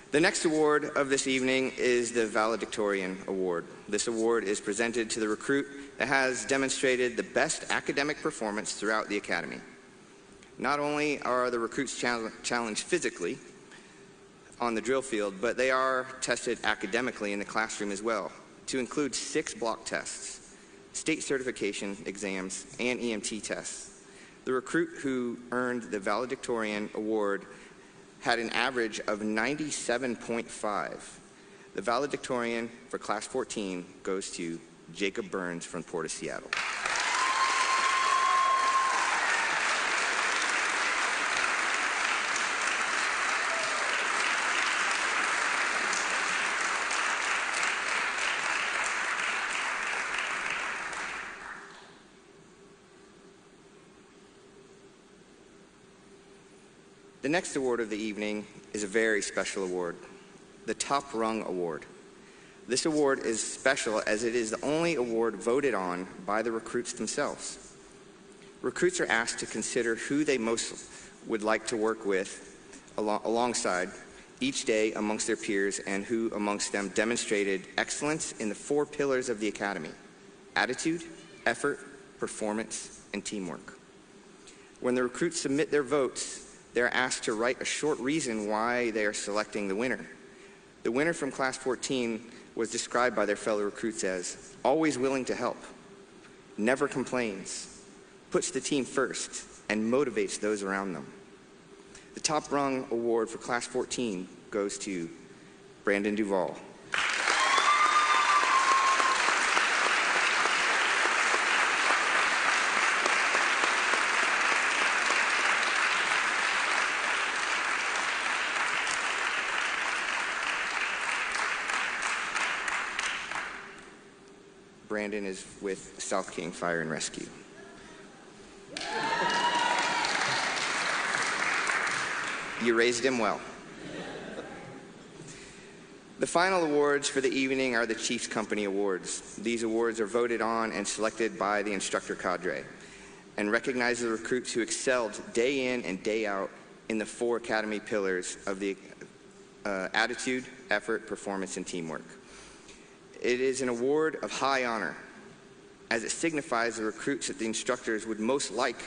The next award of this evening is the Valedictorian Award. This award is presented to the recruit that has demonstrated the best academic performance throughout the academy. Not only are the recruits challenged physically on the drill field, but they are tested academically in the classroom as well, to include 6 block tests, state certification exams, and EMT tests. The recruit who earned the Valedictorian Award had an average of 97.5. The Valedictorian for Class 14 goes to Jacob Burns from Port of Seattle. The next award of the evening is a very special award, the Top Rung Award. This award is special as it is the only award voted on by the recruits themselves. Recruits are asked to consider who they most would like to work with alongside each day amongst their peers and who amongst them demonstrated excellence in the 4 pillars of the academy: attitude, effort, performance, and teamwork. When the recruits submit their votes, they're asked to write a short reason why they are selecting the winner. The winner from Class 14 was described by their fellow recruits as always willing to help, never complains, puts the team first, and motivates those around them. The Top Rung Award for Class 14 goes to Brandon Duvall. Brandon is with South King Fire and Rescue. You raised him well. The final awards for the evening are the Chiefs Company Awards. These awards are voted on and selected by the instructor cadre and recognize the recruits who excelled day in and day out in the 4 academy pillars of the attitude, effort, performance, and teamwork. It is an award of high honor, as it signifies the recruits that the instructors would most like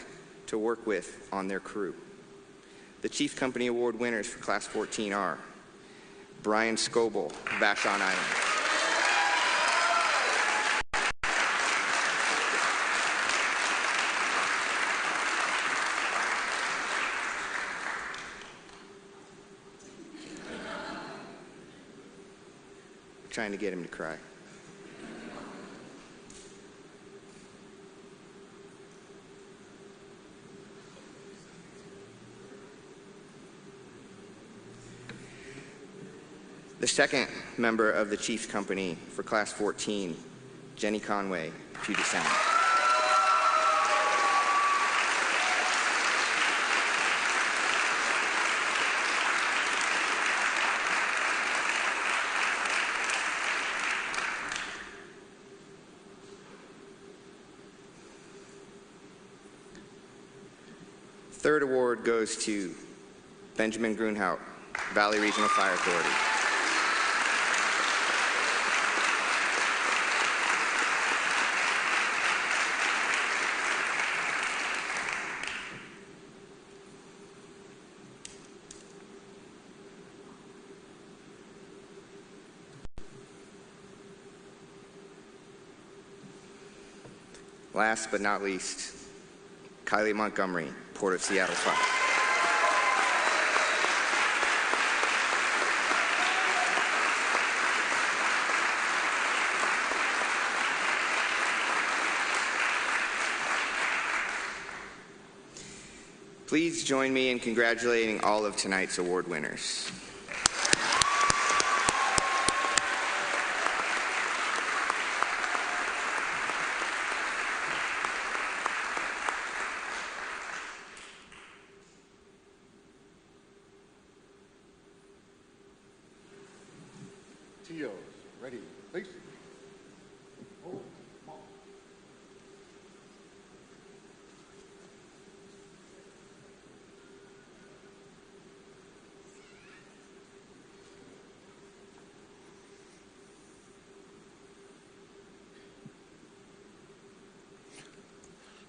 to work with on their crew. The Chief Company Award winners for Class 14 are Brian Scoble, Vashon Island; trying to get him to cry. The second member of the Chiefs Company for Class 14, Jenny Conway, Puget Sound. Third award goes to Benjamin Grunhout, Valley Regional Fire Authority. Last but not least, Kylie Montgomery, Port of Seattle Fire. Please join me in congratulating all of tonight's award winners. TOs, ready, please. Oh, come on.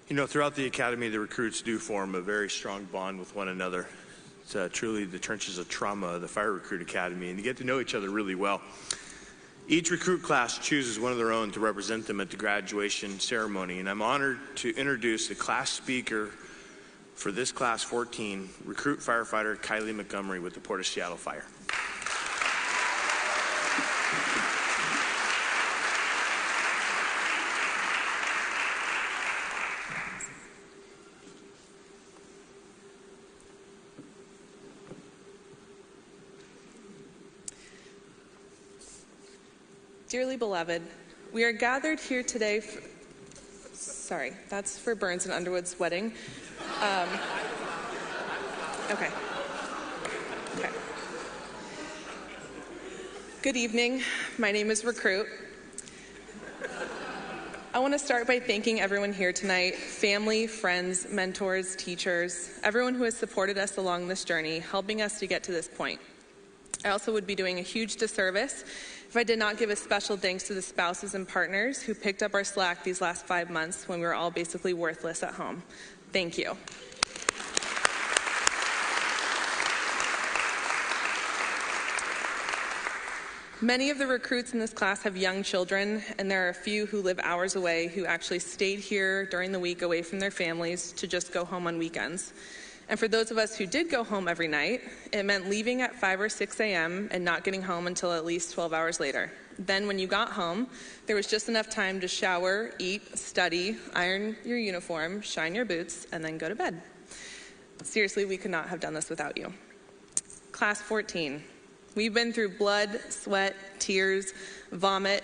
You know, throughout the academy, the recruits do form a very strong bond with one another. It's truly the trenches of trauma of the Fire Recruit Academy, and you get to know each other really well. Each recruit class chooses one of their own to represent them at the graduation ceremony, and I'm honored to introduce the class speaker for this Class 14, recruit firefighter Kylie Montgomery with the Port of Seattle Fire. Dearly beloved, we are gathered here today sorry, that's for Burns and Underwood's wedding. Okay. Good evening. My name is Recruit. I want to start by thanking everyone here tonight, family, friends, mentors, teachers, everyone who has supported us along this journey, helping us to get to this point. I also would be doing a huge disservice if I did not give a special thanks to the spouses and partners who picked up our slack these last 5 months when we were all basically worthless at home. Thank you. Many of the recruits in this class have young children, and there are a few who live hours away who actually stayed here during the week away from their families to just go home on weekends. And for those of us who did go home every night, it meant leaving at 5 or 6 a.m. and not getting home until at least 12 hours later. Then when you got home, there was just enough time to shower, eat, study, iron your uniform, shine your boots, and then go to bed. Seriously, we could not have done this without you. Class 14. We've been through blood, sweat, tears, vomit,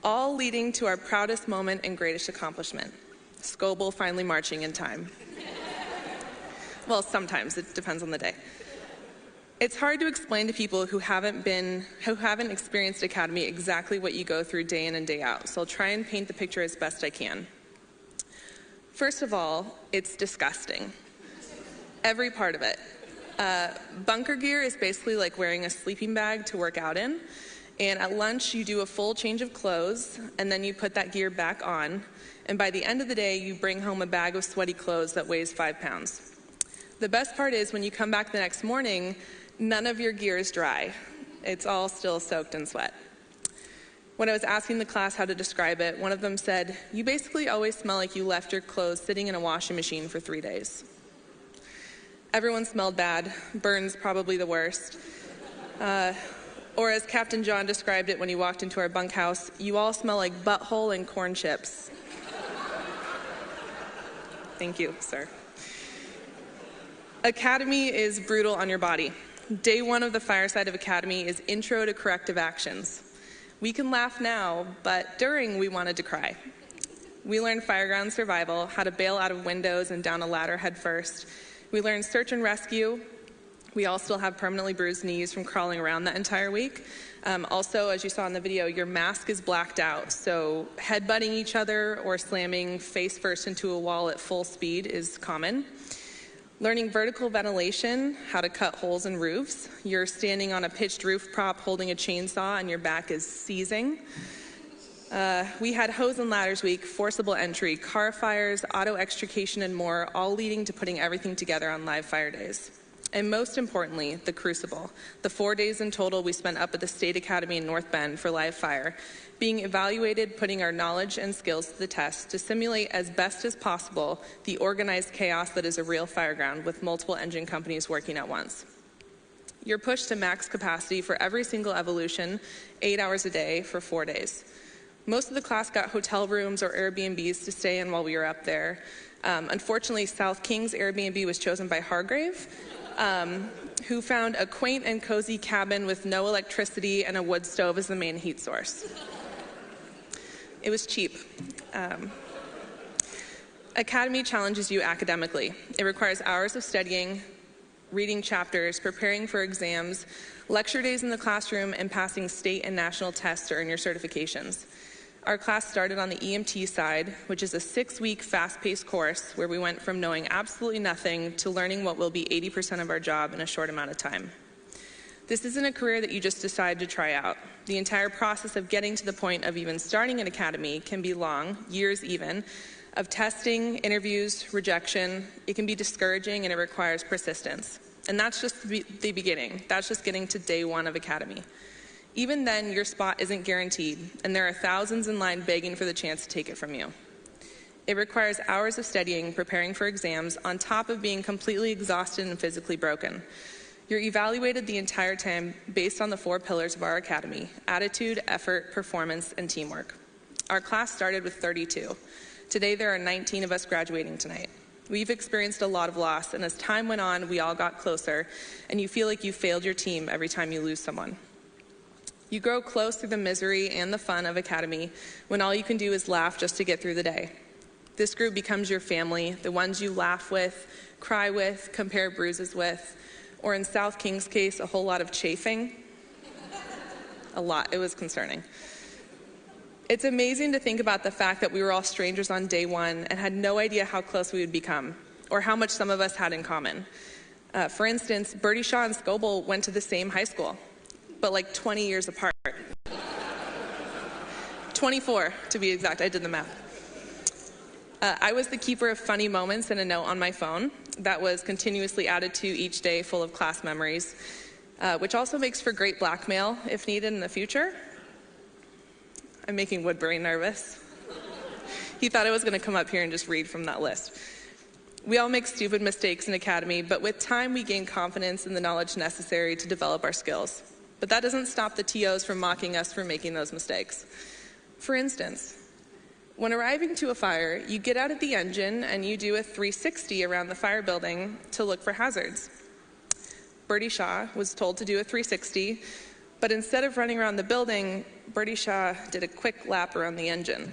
all leading to our proudest moment and greatest accomplishment, Scoble finally marching in time. Well, sometimes, it depends on the day. It's hard to explain to people who haven't experienced Academy exactly what you go through day in and day out, so I'll try and paint the picture as best I can. First of all, it's disgusting. Every part of it. Bunker gear is basically like wearing a sleeping bag to work out in, and at lunch you do a full change of clothes, and then you put that gear back on, and by the end of the day you bring home a bag of sweaty clothes that weighs 5 pounds. The best part is when you come back the next morning, none of your gear is dry. It's all still soaked in sweat. When I was asking the class how to describe it, one of them said, "You basically always smell like you left your clothes sitting in a washing machine for 3 days." Everyone smelled bad. Burns probably the worst. Or as Captain John described it when he walked into our bunkhouse, you all smell like butthole and corn chips. Thank you, sir. Academy is brutal on your body. Day one of the Fireside of Academy is Intro to Corrective Actions. We can laugh now, but during we wanted to cry. We learned fireground survival, how to bail out of windows and down a ladder head first. We learned search and rescue. We all still have permanently bruised knees from crawling around that entire week. Also, as you saw in the video, your mask is blacked out, so headbutting each other or slamming face first into a wall at full speed is common. Learning vertical ventilation, how to cut holes in roofs. You're standing on a pitched roof prop holding a chainsaw and your back is seizing. We had hose and ladders week, forcible entry, car fires, auto extrication, and more, all leading to putting everything together on live fire days. And most importantly, the crucible. The 4 days in total we spent up at the State Academy in North Bend for live fire, being evaluated, putting our knowledge and skills to the test to simulate as best as possible the organized chaos that is a real fireground with multiple engine companies working at once. You're pushed to max capacity for every single evolution, 8 hours a day for 4 days. Most of the class got hotel rooms or Airbnbs to stay in while we were up there. Unfortunately, South King's Airbnb was chosen by Hargrave, who found a quaint and cozy cabin with no electricity and a wood stove as the main heat source. It was cheap. Academy challenges you academically. It requires hours of studying, reading chapters, preparing for exams, lecture days in the classroom, and passing state and national tests to earn your certifications. Our class started on the EMT side, which is a 6-week fast-paced course where we went from knowing absolutely nothing to learning what will be 80% of our job in a short amount of time. This isn't a career that you just decide to try out. The entire process of getting to the point of even starting an academy can be long, years even, of testing, interviews, rejection. It can be discouraging and it requires persistence. And that's just the beginning. That's just getting to day one of academy. Even then, your spot isn't guaranteed, and there are thousands in line begging for the chance to take it from you. It requires hours of studying, preparing for exams, on top of being completely exhausted and physically broken. You're evaluated the entire time based on the 4 pillars of our academy: attitude, effort, performance, and teamwork. Our class started with 32. Today, there are 19 of us graduating tonight. We've experienced a lot of loss, and as time went on, we all got closer, and you feel like you failed your team every time you lose someone. You grow close through the misery and the fun of academy when all you can do is laugh just to get through the day. This group becomes your family, the ones you laugh with, cry with, compare bruises with, or in South King's case, a whole lot of chafing. A lot. It was concerning. It's amazing to think about the fact that we were all strangers on day one and had no idea how close we would become, or how much some of us had in common. For instance, Bertie Shaw and Scoble went to the same high school, but like 20 years apart. 24, to be exact. I did the math. I was the keeper of funny moments and a note on my phone that was continuously added to each day, full of class memories, which also makes for great blackmail if needed in the future. I'm making Woodbury nervous. He thought I was going to come up here and just read from that list. We all make stupid mistakes in academy, but with time we gain confidence in the knowledge necessary to develop our skills. But that doesn't stop the TOs from mocking us for making those mistakes. For instance, when arriving to a fire, you get out of the engine and you do a 360 around the fire building to look for hazards. Bertie Shaw was told to do a 360, but instead of running around the building, Bertie Shaw did a quick lap around the engine.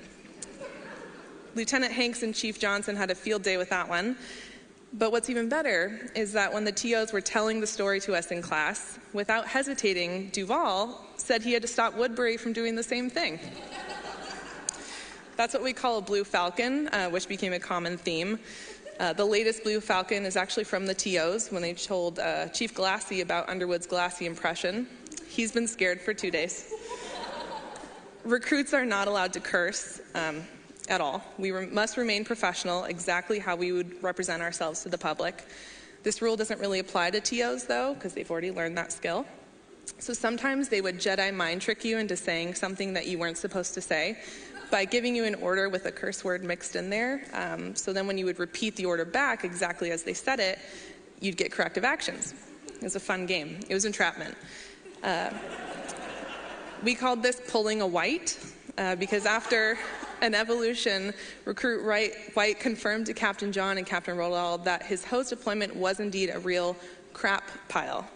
Lieutenant Hanks and Chief Johnson had a field day with that one. But what's even better is that when the TOs were telling the story to us in class, without hesitating, Duval said he had to stop Woodbury from doing the same thing. That's what we call a blue falcon, which became a common theme. The latest blue falcon is actually from the TOs when they told Chief Galassi about Underwood's Galassi impression. He's been scared for 2 days. Recruits are not allowed to curse at all. We must remain professional, exactly how we would represent ourselves to the public. This rule doesn't really apply to TOs, though, because they've already learned that skill. So sometimes they would Jedi mind trick you into saying something that you weren't supposed to say by giving you an order with a curse word mixed in there. So then when you would repeat the order back exactly as they said it, you'd get corrective actions. It was a fun game. It was entrapment. We called this pulling a White because after an evolution, recruit White confirmed to Captain John and Captain Rodall that his host deployment was indeed a real crap pile.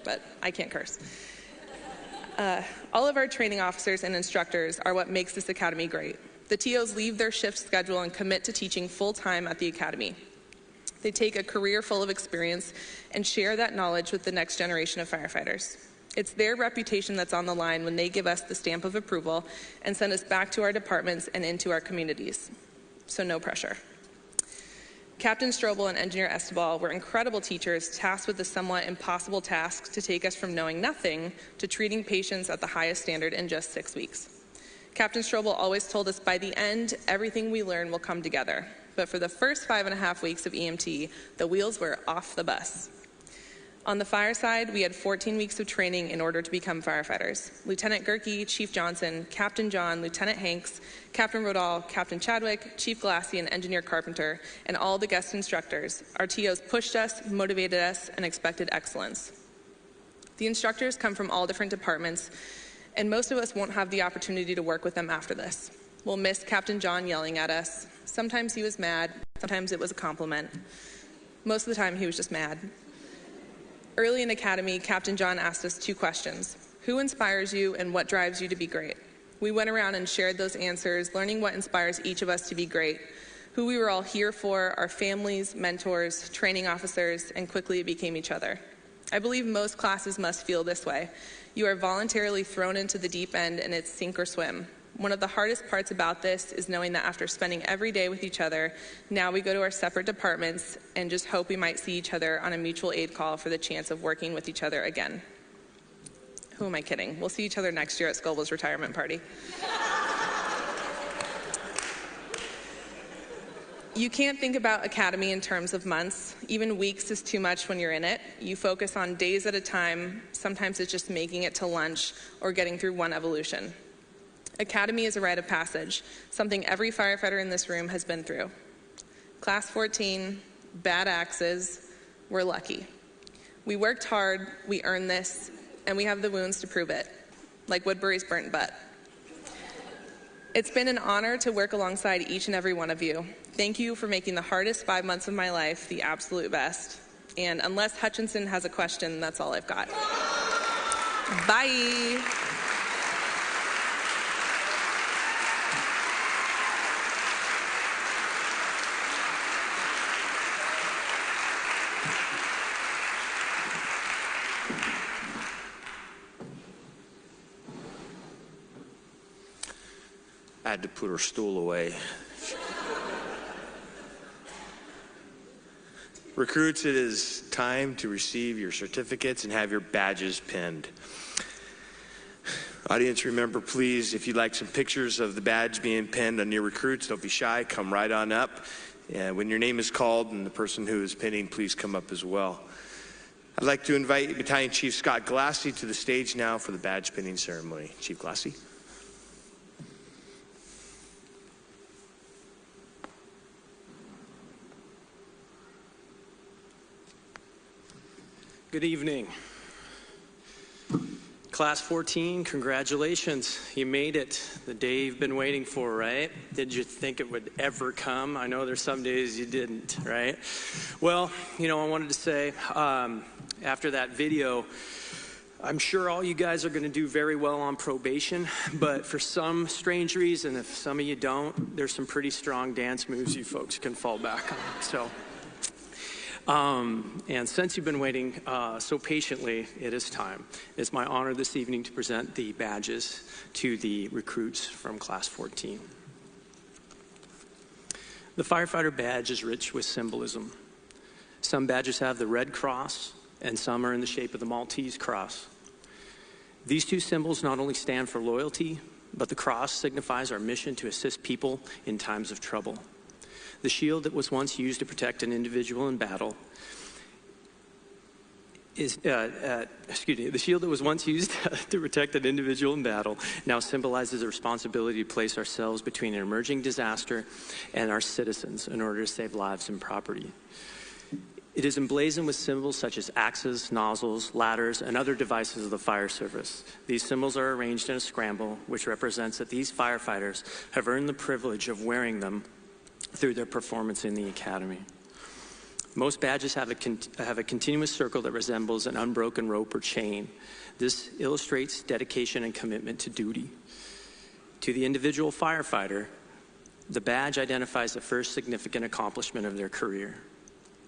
But I can't curse. All of our training officers and instructors are what makes this academy great. The TOs leave their shift schedule and commit to teaching full-time at the academy. They take a career full of experience and share that knowledge with the next generation of firefighters. It's their reputation that's on the line when they give us the stamp of approval and send us back to our departments and into our communities. So no pressure. Captain Strobel and Engineer Estebal were incredible teachers tasked with the somewhat impossible task to take us from knowing nothing to treating patients at the highest standard in just 6 weeks. Captain Strobel always told us by the end, everything we learn will come together. But for the first 5.5 weeks of EMT, the wheels were off the bus. On the fire side, we had 14 weeks of training in order to become firefighters. Lieutenant Gerke, Chief Johnson, Captain John, Lieutenant Hanks, Captain Rodall, Captain Chadwick, Chief Glassy, and Engineer Carpenter, and all the guest instructors. Our TOs pushed us, motivated us, and expected excellence. The instructors come from all different departments, and most of us won't have the opportunity to work with them after this. We'll miss Captain John yelling at us. Sometimes he was mad, sometimes it was a compliment. Most of the time he was just mad. Early in Academy, Captain John asked us 2 questions. Who inspires you and what drives you to be great? We went around and shared those answers, learning what inspires each of us to be great, who we were all here for, our families, mentors, training officers, and quickly it became each other. I believe most classes must feel this way. You are voluntarily thrown into the deep end and it's sink or swim. One of the hardest parts about this is knowing that after spending every day with each other, now we go to our separate departments and just hope we might see each other on a mutual aid call for the chance of working with each other again. Who am I kidding? We'll see each other next year at Scobel's retirement party. You can't think about Academy in terms of months. Even weeks is too much when you're in it. You focus on days at a time. Sometimes it's just making it to lunch or getting through one evolution. Academy is a rite of passage, something every firefighter in this room has been through. Class 14, bad axes, we're lucky. We worked hard, we earned this, and we have the wounds to prove it, like Woodbury's burnt butt. It's been an honor to work alongside each and every one of you. Thank you for making the hardest 5 months of my life the absolute best. And unless Hutchinson has a question, that's all I've got. Bye. I had to put her stool away. Recruits, it is time to receive your certificates and have your badges pinned. Audience, remember, please, if you'd like some pictures of the badge being pinned on your recruits, don't be shy, come right on up. And when your name is called and the person who is pinning, please come up as well. I'd like to invite Battalion Chief Scott Glassy to the stage now for the badge pinning ceremony. Chief Glassy. Good evening. Class 14, congratulations. You made it. The day you've been waiting for, right? Did you think it would ever come? I know there's some days you didn't, right? Well, I wanted to say, after that video, I'm sure all you guys are going to do very well on probation, but for some strange reason, if some of you don't, there's some pretty strong dance moves you folks can fall back on. So. And since you've been waiting so patiently, it is time. It's my honor this evening to present the badges to the recruits from Class 14. The firefighter badge is rich with symbolism. Some badges have the red cross, and some are in the shape of the Maltese cross. These 2 symbols not only stand for loyalty, but the cross signifies our mission to assist people in times of trouble. The shield that was once used to protect an individual in battle the shield that was once used to protect an individual in battle now symbolizes the responsibility to place ourselves between an emerging disaster and our citizens in order to save lives and property. It is emblazoned with symbols such as axes, nozzles, ladders, and other devices of the fire service. These symbols are arranged in a scramble, which represents that these firefighters have earned the privilege of wearing them through their performance in the academy. Most badges have a continuous circle that resembles an unbroken rope or chain. This illustrates dedication and commitment to duty. To the individual firefighter, the badge identifies the first significant accomplishment of their career.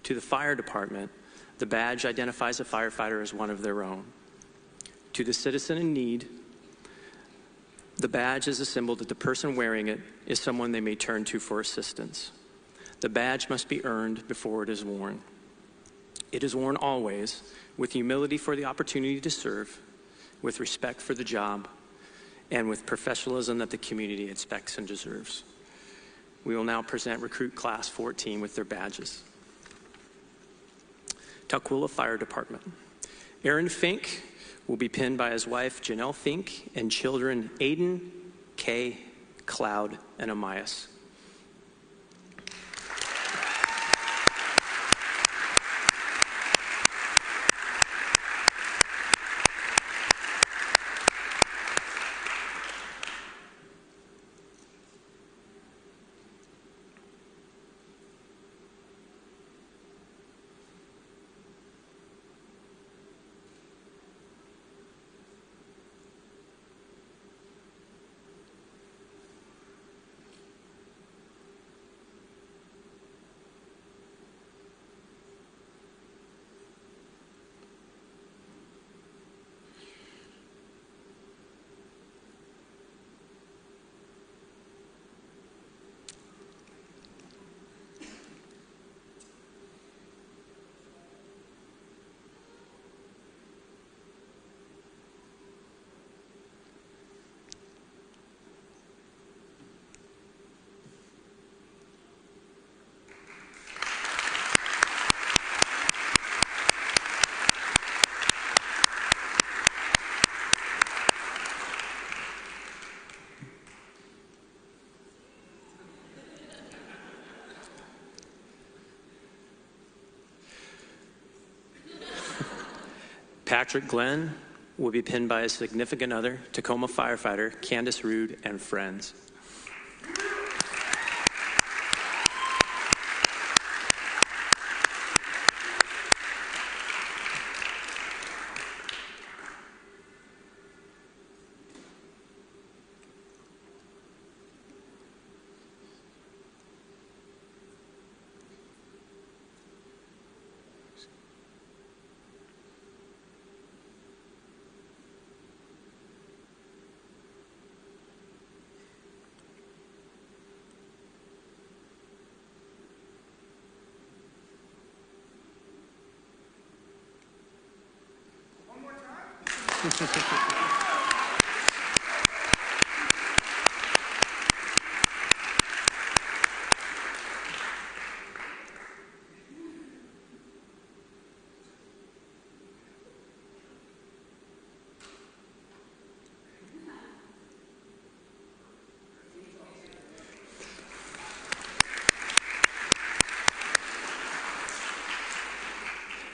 To the fire department, the badge identifies a firefighter as one of their own. To the citizen in need, the badge is a symbol that the person wearing it is someone they may turn to for assistance. The badge must be earned before it is worn. It is worn always with humility for the opportunity to serve, with respect for the job, and with professionalism that the community expects and deserves. We will now present Recruit Class 14 with their badges. Tukwila Fire Department. Aaron Fink will be pinned by his wife, Janelle Fink, and children Aiden, Kay, Cloud, and Amias. Patrick Glenn will be pinned by his significant other, Tacoma firefighter Candace Rude, and friends.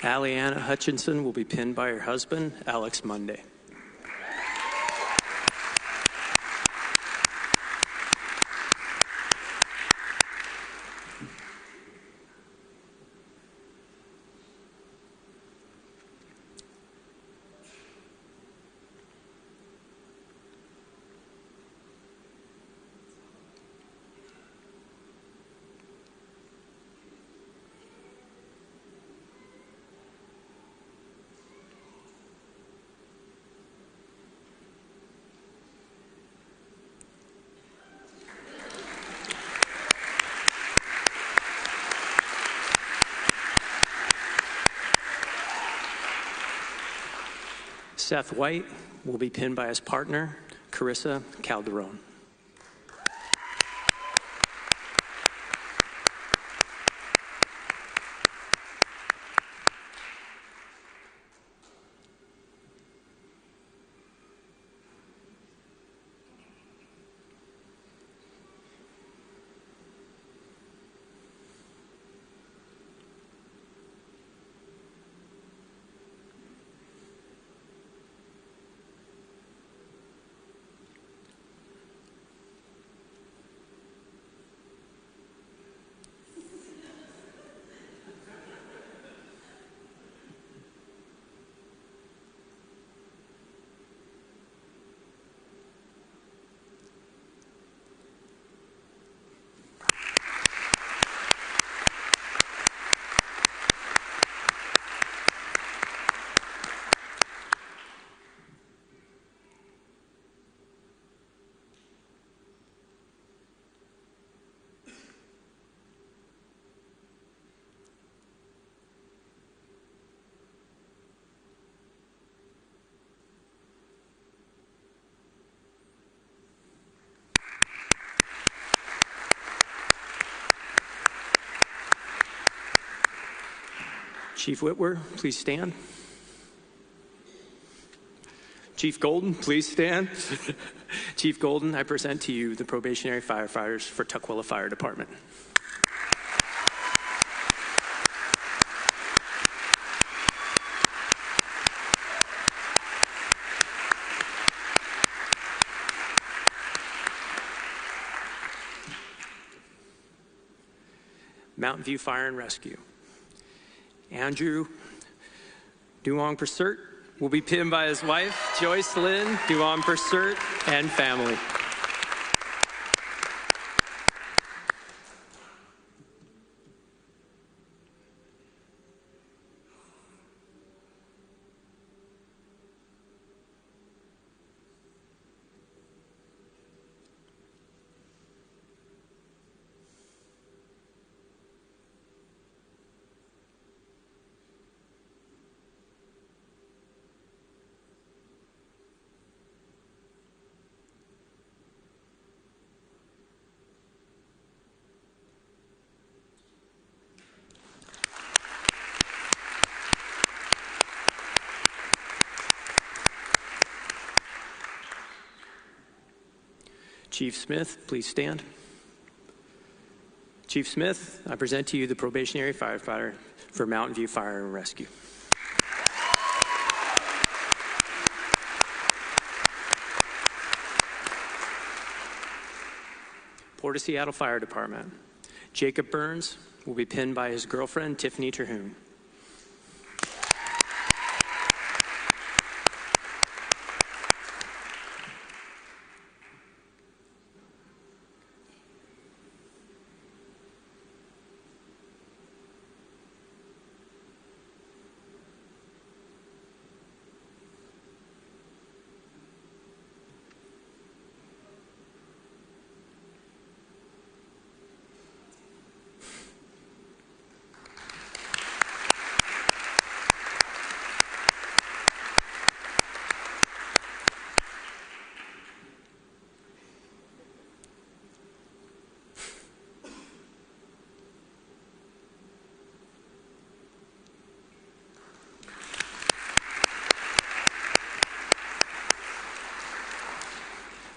Alliana Hutchinson will be pinned by her husband, Alex Monday. Seth White will be pinned by his partner, Carissa Calderon. Chief Whitwer, please stand. Chief Golden, please stand. Chief Golden, I present to you the probationary firefighters for Tukwila Fire Department. Mountain View Fire and Rescue. Andrew Duong Persert will be pinned by his wife, Joyce Lynn Duong Persert, and family. Chief Smith, please stand. Chief Smith, I present to you the probationary firefighter for Mountain View Fire and Rescue. Port of Seattle Fire Department. Jacob Burns will be pinned by his girlfriend, Tiffany Terhune.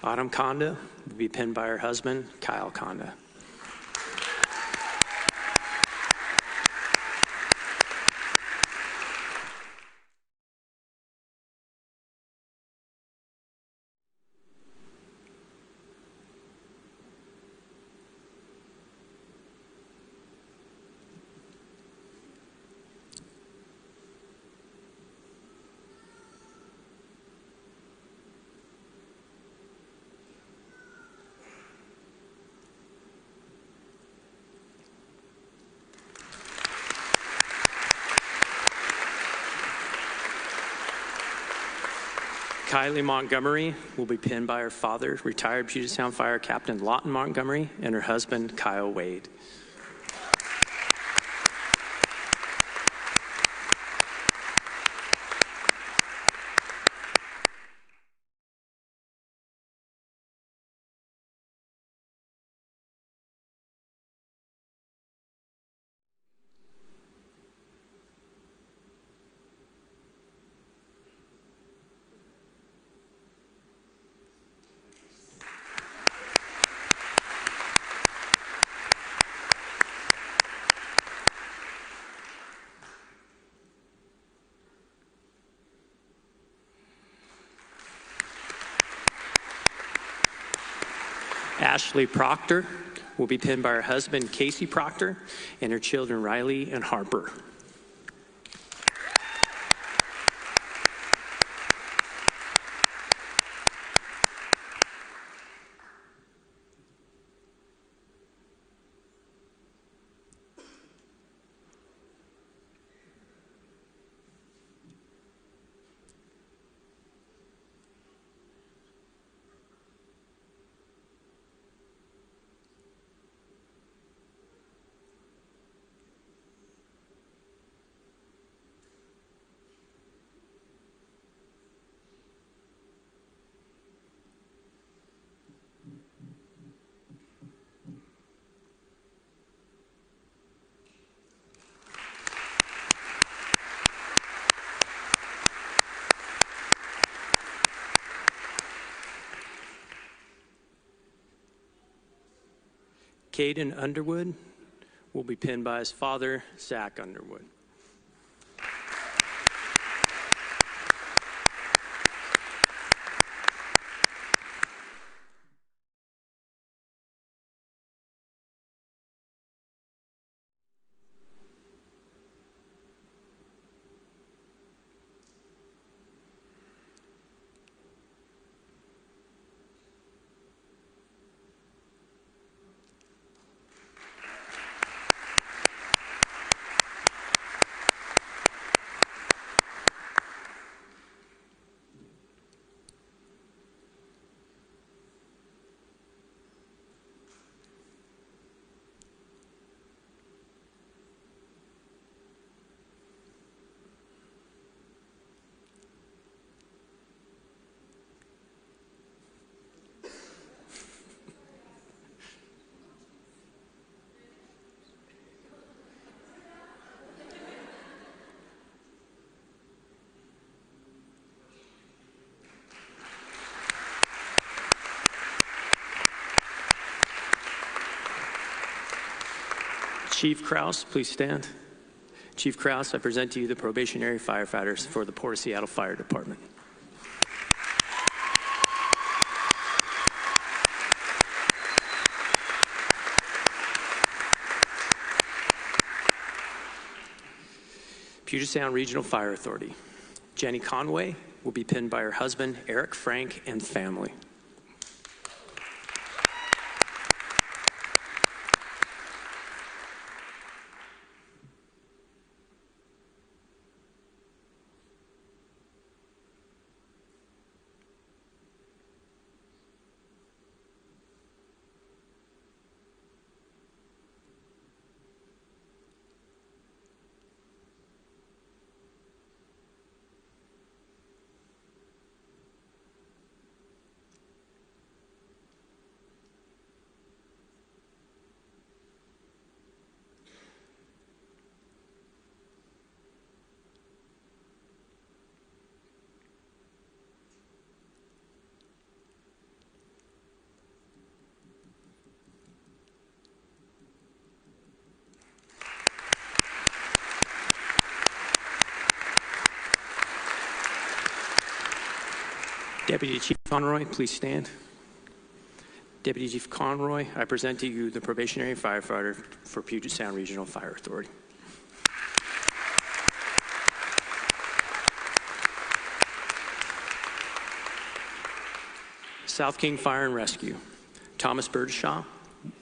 Autumn Conda will be pinned by her husband, Kyle Conda. Kylie Montgomery will be pinned by her father, retired Puget Sound Fire Captain Lawton Montgomery, and her husband, Kyle Wade. Ashley Proctor will be pinned by her husband, Casey Proctor, and her children, Riley and Harper. Caden Underwood will be pinned by his father, Zach Underwood. Chief Kraus, please stand. Chief Kraus, I present to you the probationary firefighters for the Port of Seattle Fire Department. Puget Sound Regional Fire Authority. Jenny Conway will be pinned by her husband, Eric Frank, and family. Deputy Chief Conroy, please stand. Deputy Chief Conroy, I present to you the probationary firefighter for Puget Sound Regional Fire Authority. South King Fire and Rescue. Thomas Burdishaw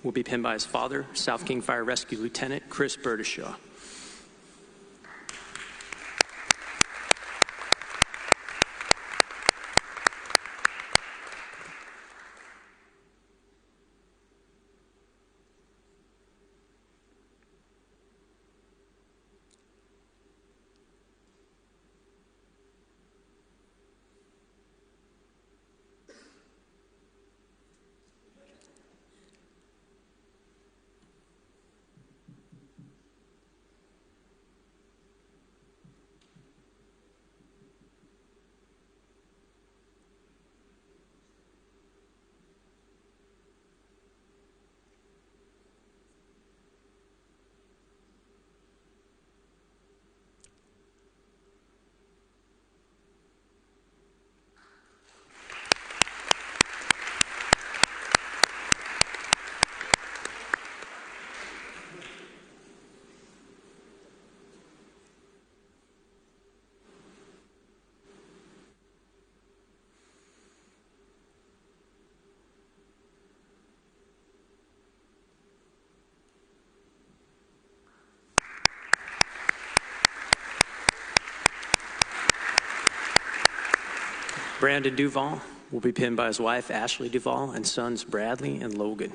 will be pinned by his father, South King Fire Rescue Lieutenant Chris Burdishaw. Brandon Duvall will be pinned by his wife, Ashley Duvall, and sons, Bradley and Logan.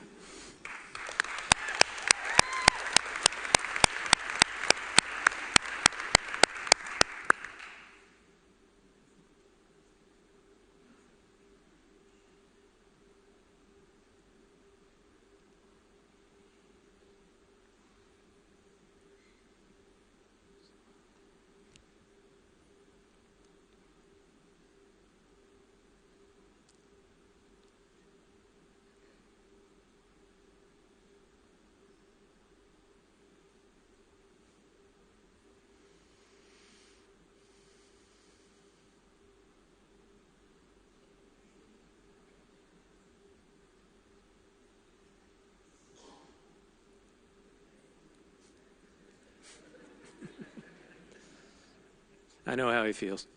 I know how he feels.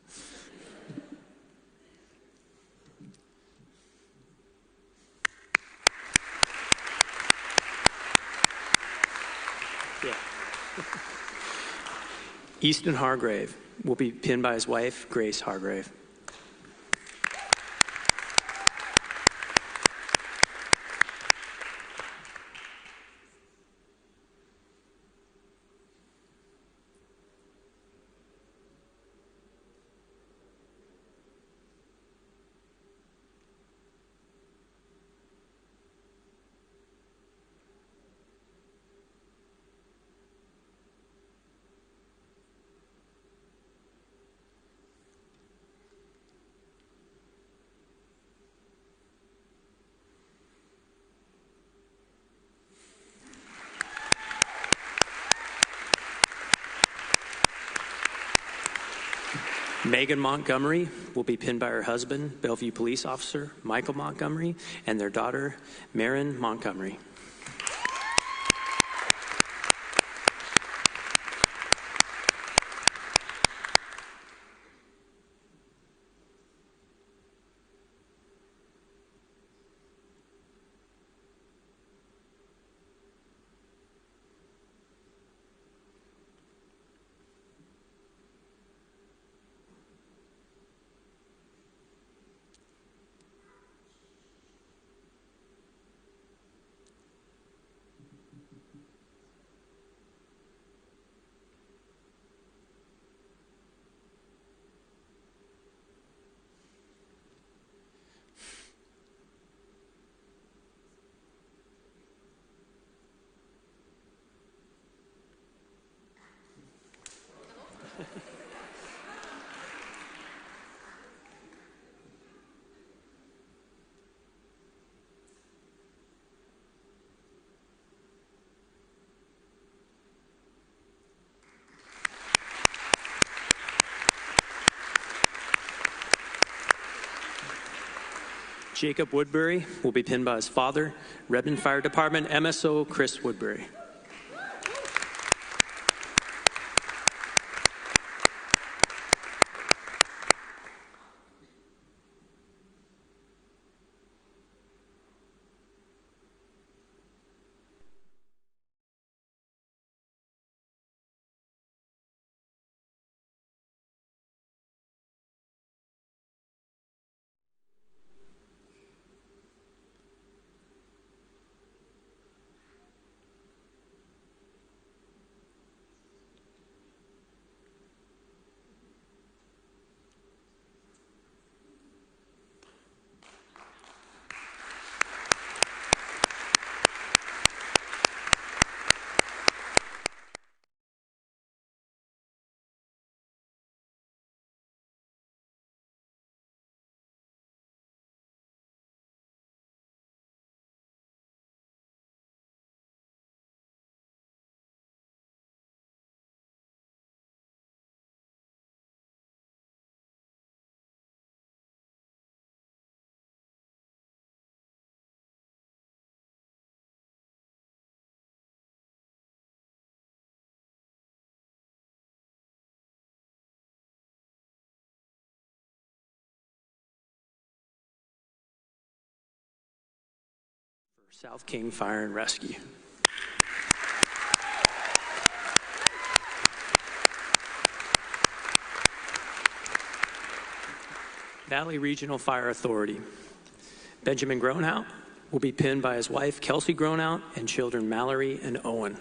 Yeah. Easton Hargrave will be pinned by his wife, Grace Hargrave. Megan Montgomery will be pinned by her husband, Bellevue Police Officer Michael Montgomery, and their daughter, Marin Montgomery. Jacob Woodbury will be pinned by his father, Redmond Fire Department MSO Chris Woodbury. South King Fire and Rescue. Valley Regional Fire Authority. Benjamin Gronout will be pinned by his wife, Kelsey Gronout, and children Mallory and Owen.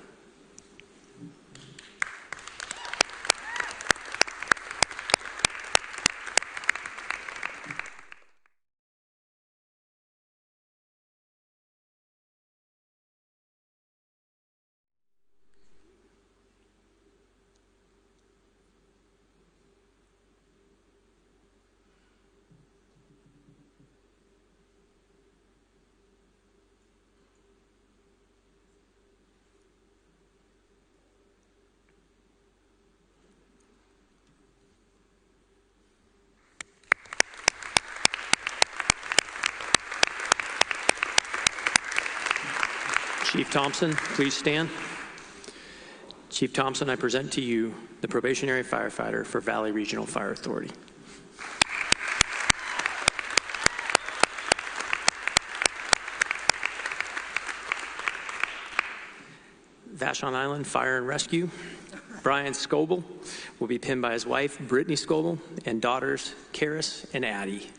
Chief Thompson, please stand. Chief Thompson, I present to you the probationary firefighter for Valley Regional Fire Authority. Vashon Island Fire and Rescue, Brian Scoble will be pinned by his wife, Brittany Scoble, and daughters, Karis and Addie.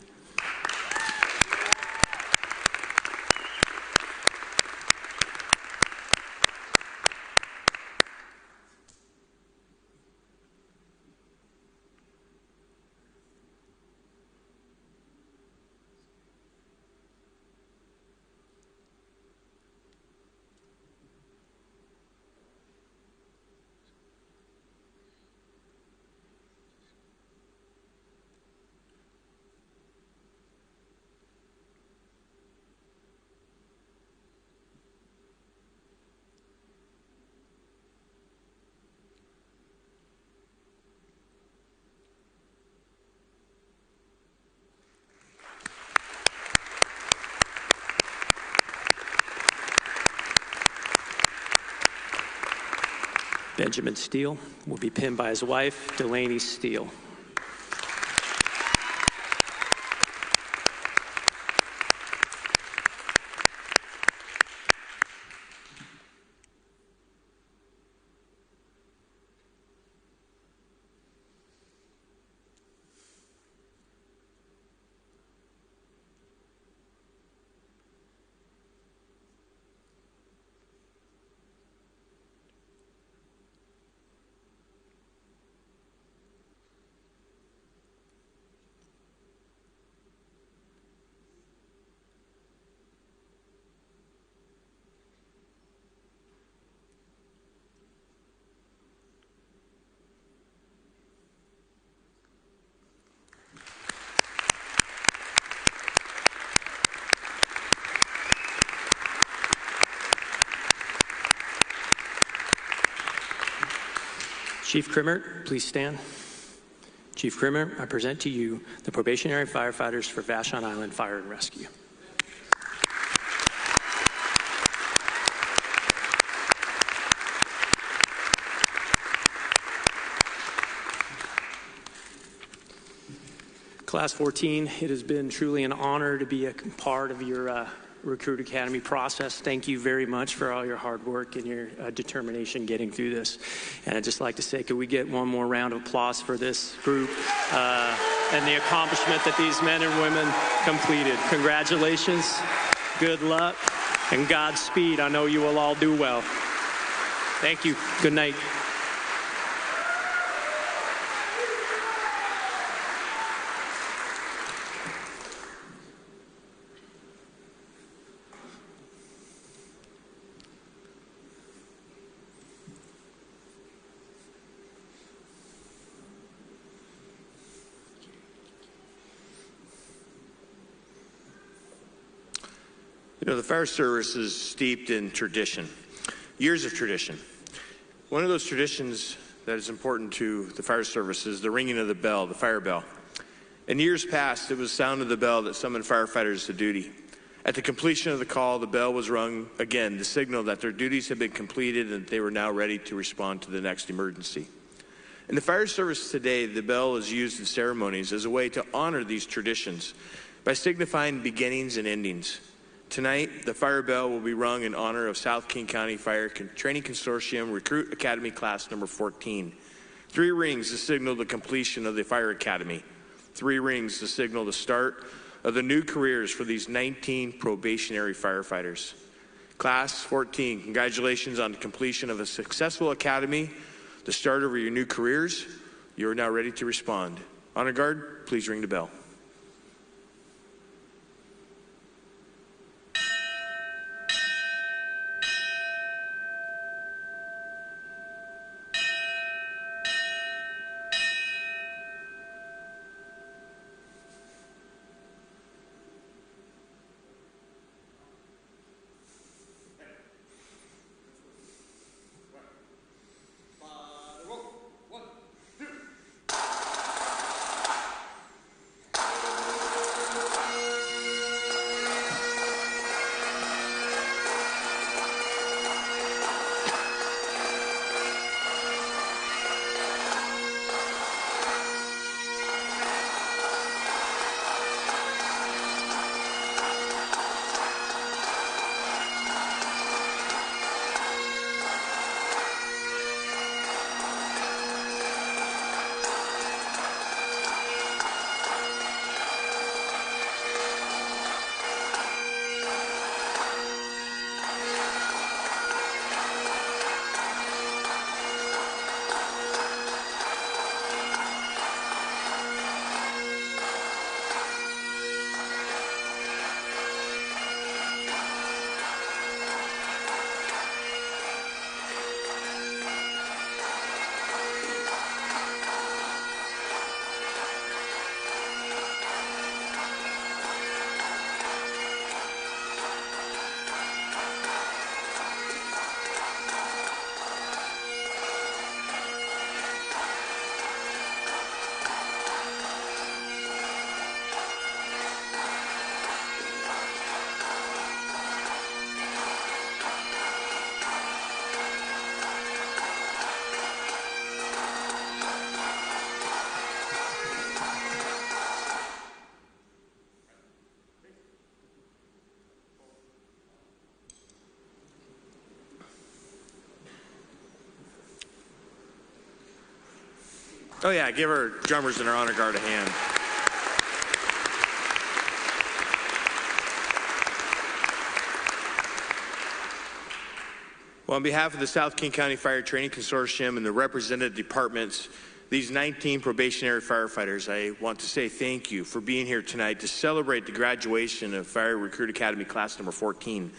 Benjamin Steele will be pinned by his wife, Delaney Steele. Chief Crimmert, please stand. Chief Crimmert, I present to you the probationary firefighters for Vashon Island Fire and Rescue. Class 14, it has been truly an honor to be a part of your Recruit Academy process. Thank you very much for all your hard work and your determination getting through this. And I'd just like to say, could we get one more round of applause for this group and the accomplishment that these men and women completed. Congratulations, good luck, and Godspeed. I know you will all do well. Thank you. Good night. You know, the fire service is steeped in tradition, years of tradition. One of those traditions that is important to the fire service is the ringing of the bell, the fire bell. In years past, it was the sound of the bell that summoned firefighters to duty. At the completion of the call, the bell was rung again to signal that their duties had been completed and they were now ready to respond to the next emergency. In the fire service today, the bell is used in ceremonies as a way to honor these traditions by signifying beginnings and endings. Tonight, the fire bell will be rung in honor of South King County Fire Training Consortium Recruit Academy Class number 14. 3 rings to signal the completion of the Fire Academy. 3 rings to signal the start of the new careers for these 19 probationary firefighters. Class 14, congratulations on the completion of a successful academy, the start of your new careers. You are now ready to respond. Honor Guard, please ring the bell. Oh yeah, give our drummers and our honor guard a hand. Well, on behalf of the South King County Fire Training Consortium and the represented departments, these 19 probationary firefighters, I want to say thank you for being here tonight to celebrate the graduation of Fire Recruit Academy class number 14.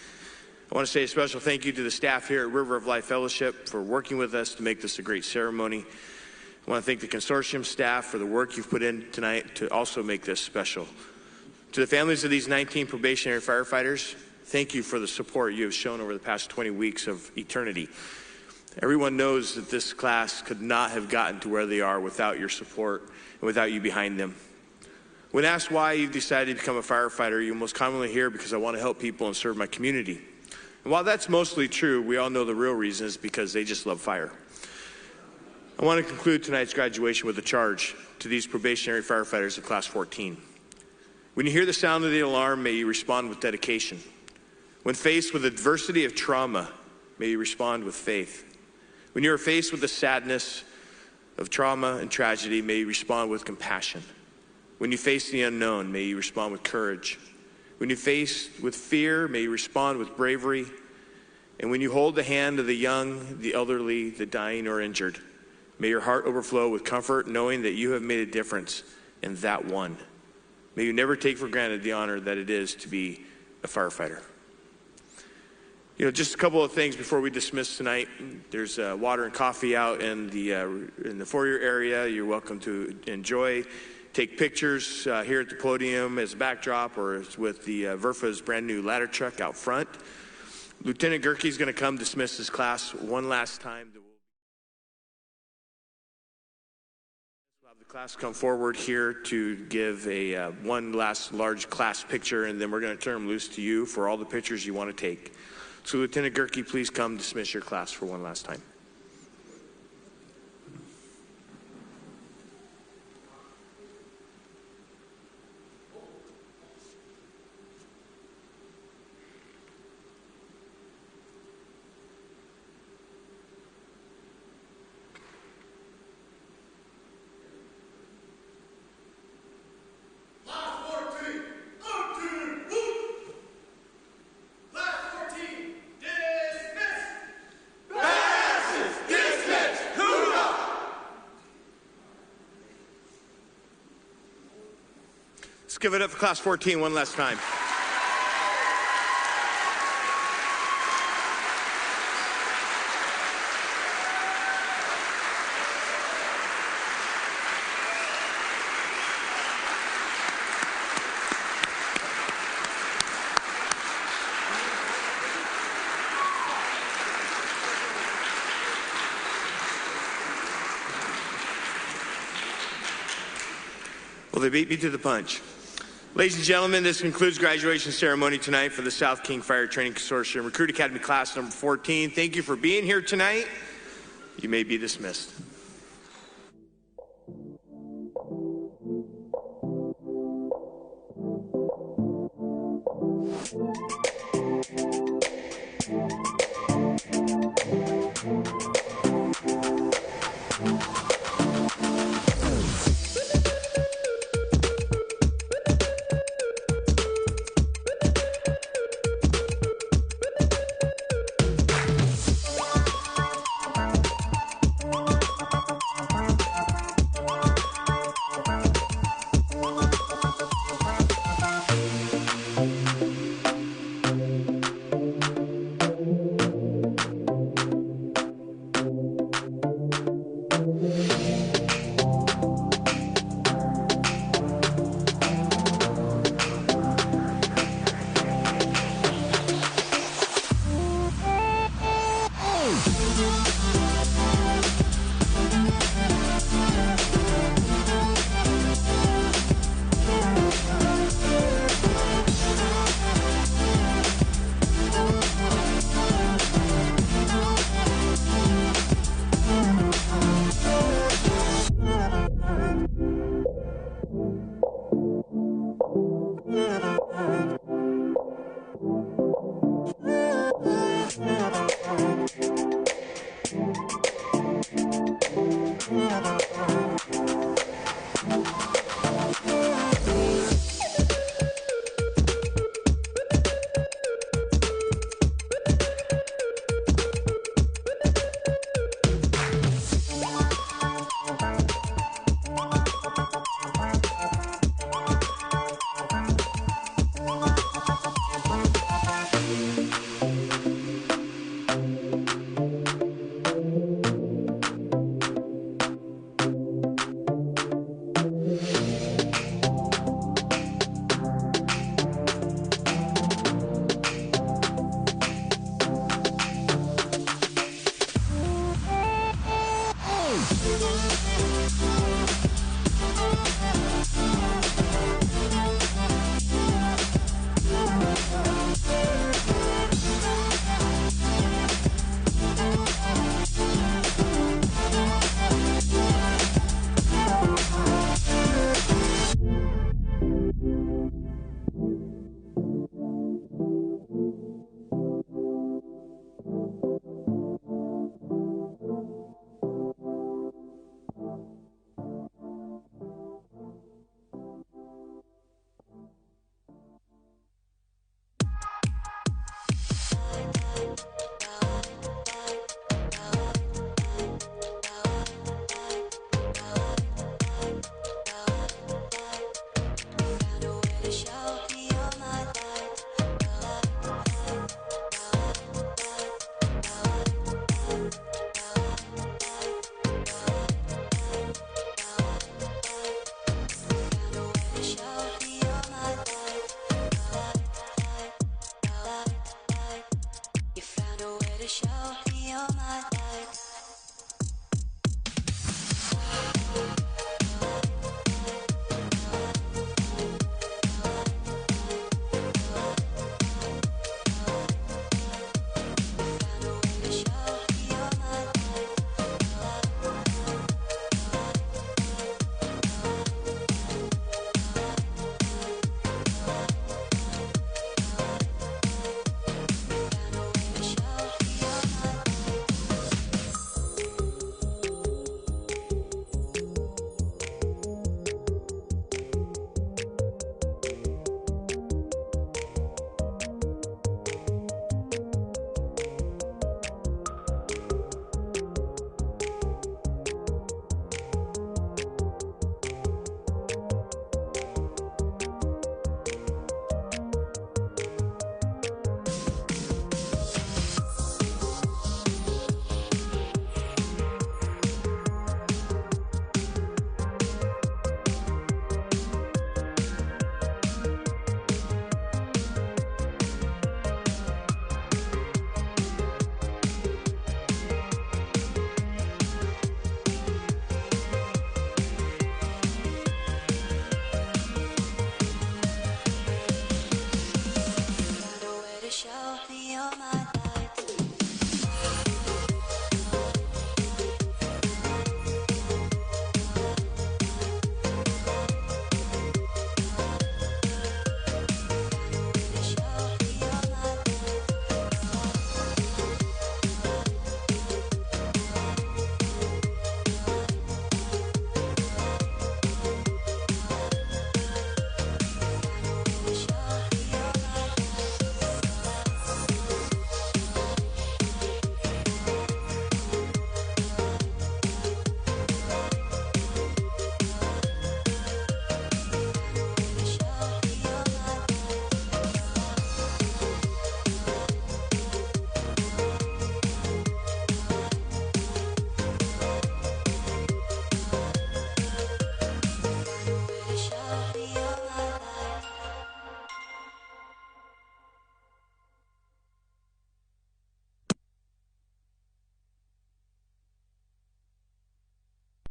I want to say a special thank you to the staff here at River of Life Fellowship for working with us to make this a great ceremony. I want to thank the consortium staff for the work you've put in tonight to also make this special. To the families of these 19 probationary firefighters, thank you for the support you have shown over the past 20 weeks of eternity. Everyone knows that this class could not have gotten to where they are without your support and without you behind them. When asked why you've decided to become a firefighter, you most commonly hear, because I want to help people and serve my community. And while that's mostly true, we all know the real reason is because they just love fire. I want to conclude tonight's graduation with a charge to these probationary firefighters of class 14. When you hear the sound of the alarm, may you respond with dedication. When faced with adversity of trauma, may you respond with faith. When you are faced with the sadness of trauma and tragedy, may you respond with compassion. When you face the unknown, may you respond with courage. When you face with fear, may you respond with bravery. And when you hold the hand of the young, the elderly, the dying, or injured, may your heart overflow with comfort, knowing that you have made a difference in that one. May you never take for granted the honor that it is to be a firefighter. You know, just a couple of things before we dismiss tonight. There's water and coffee out in the foyer area. You're welcome to enjoy. Take pictures here at the podium as a backdrop, or with the Verfa's brand new ladder truck out front. Lieutenant Gerke is going to come dismiss his class one last time. We'll have the class come forward here to give a one last large class picture, and then we're going to turn them loose to you for all the pictures you want to take. So Lieutenant Gerke, please come dismiss your class for one last time. Let's give it up for class 14 one last time. Well, they beat me to the punch. Ladies and gentlemen, this concludes graduation ceremony tonight for the South King Fire Training Consortium Recruit Academy class number 14. Thank you for being here tonight. You may be dismissed.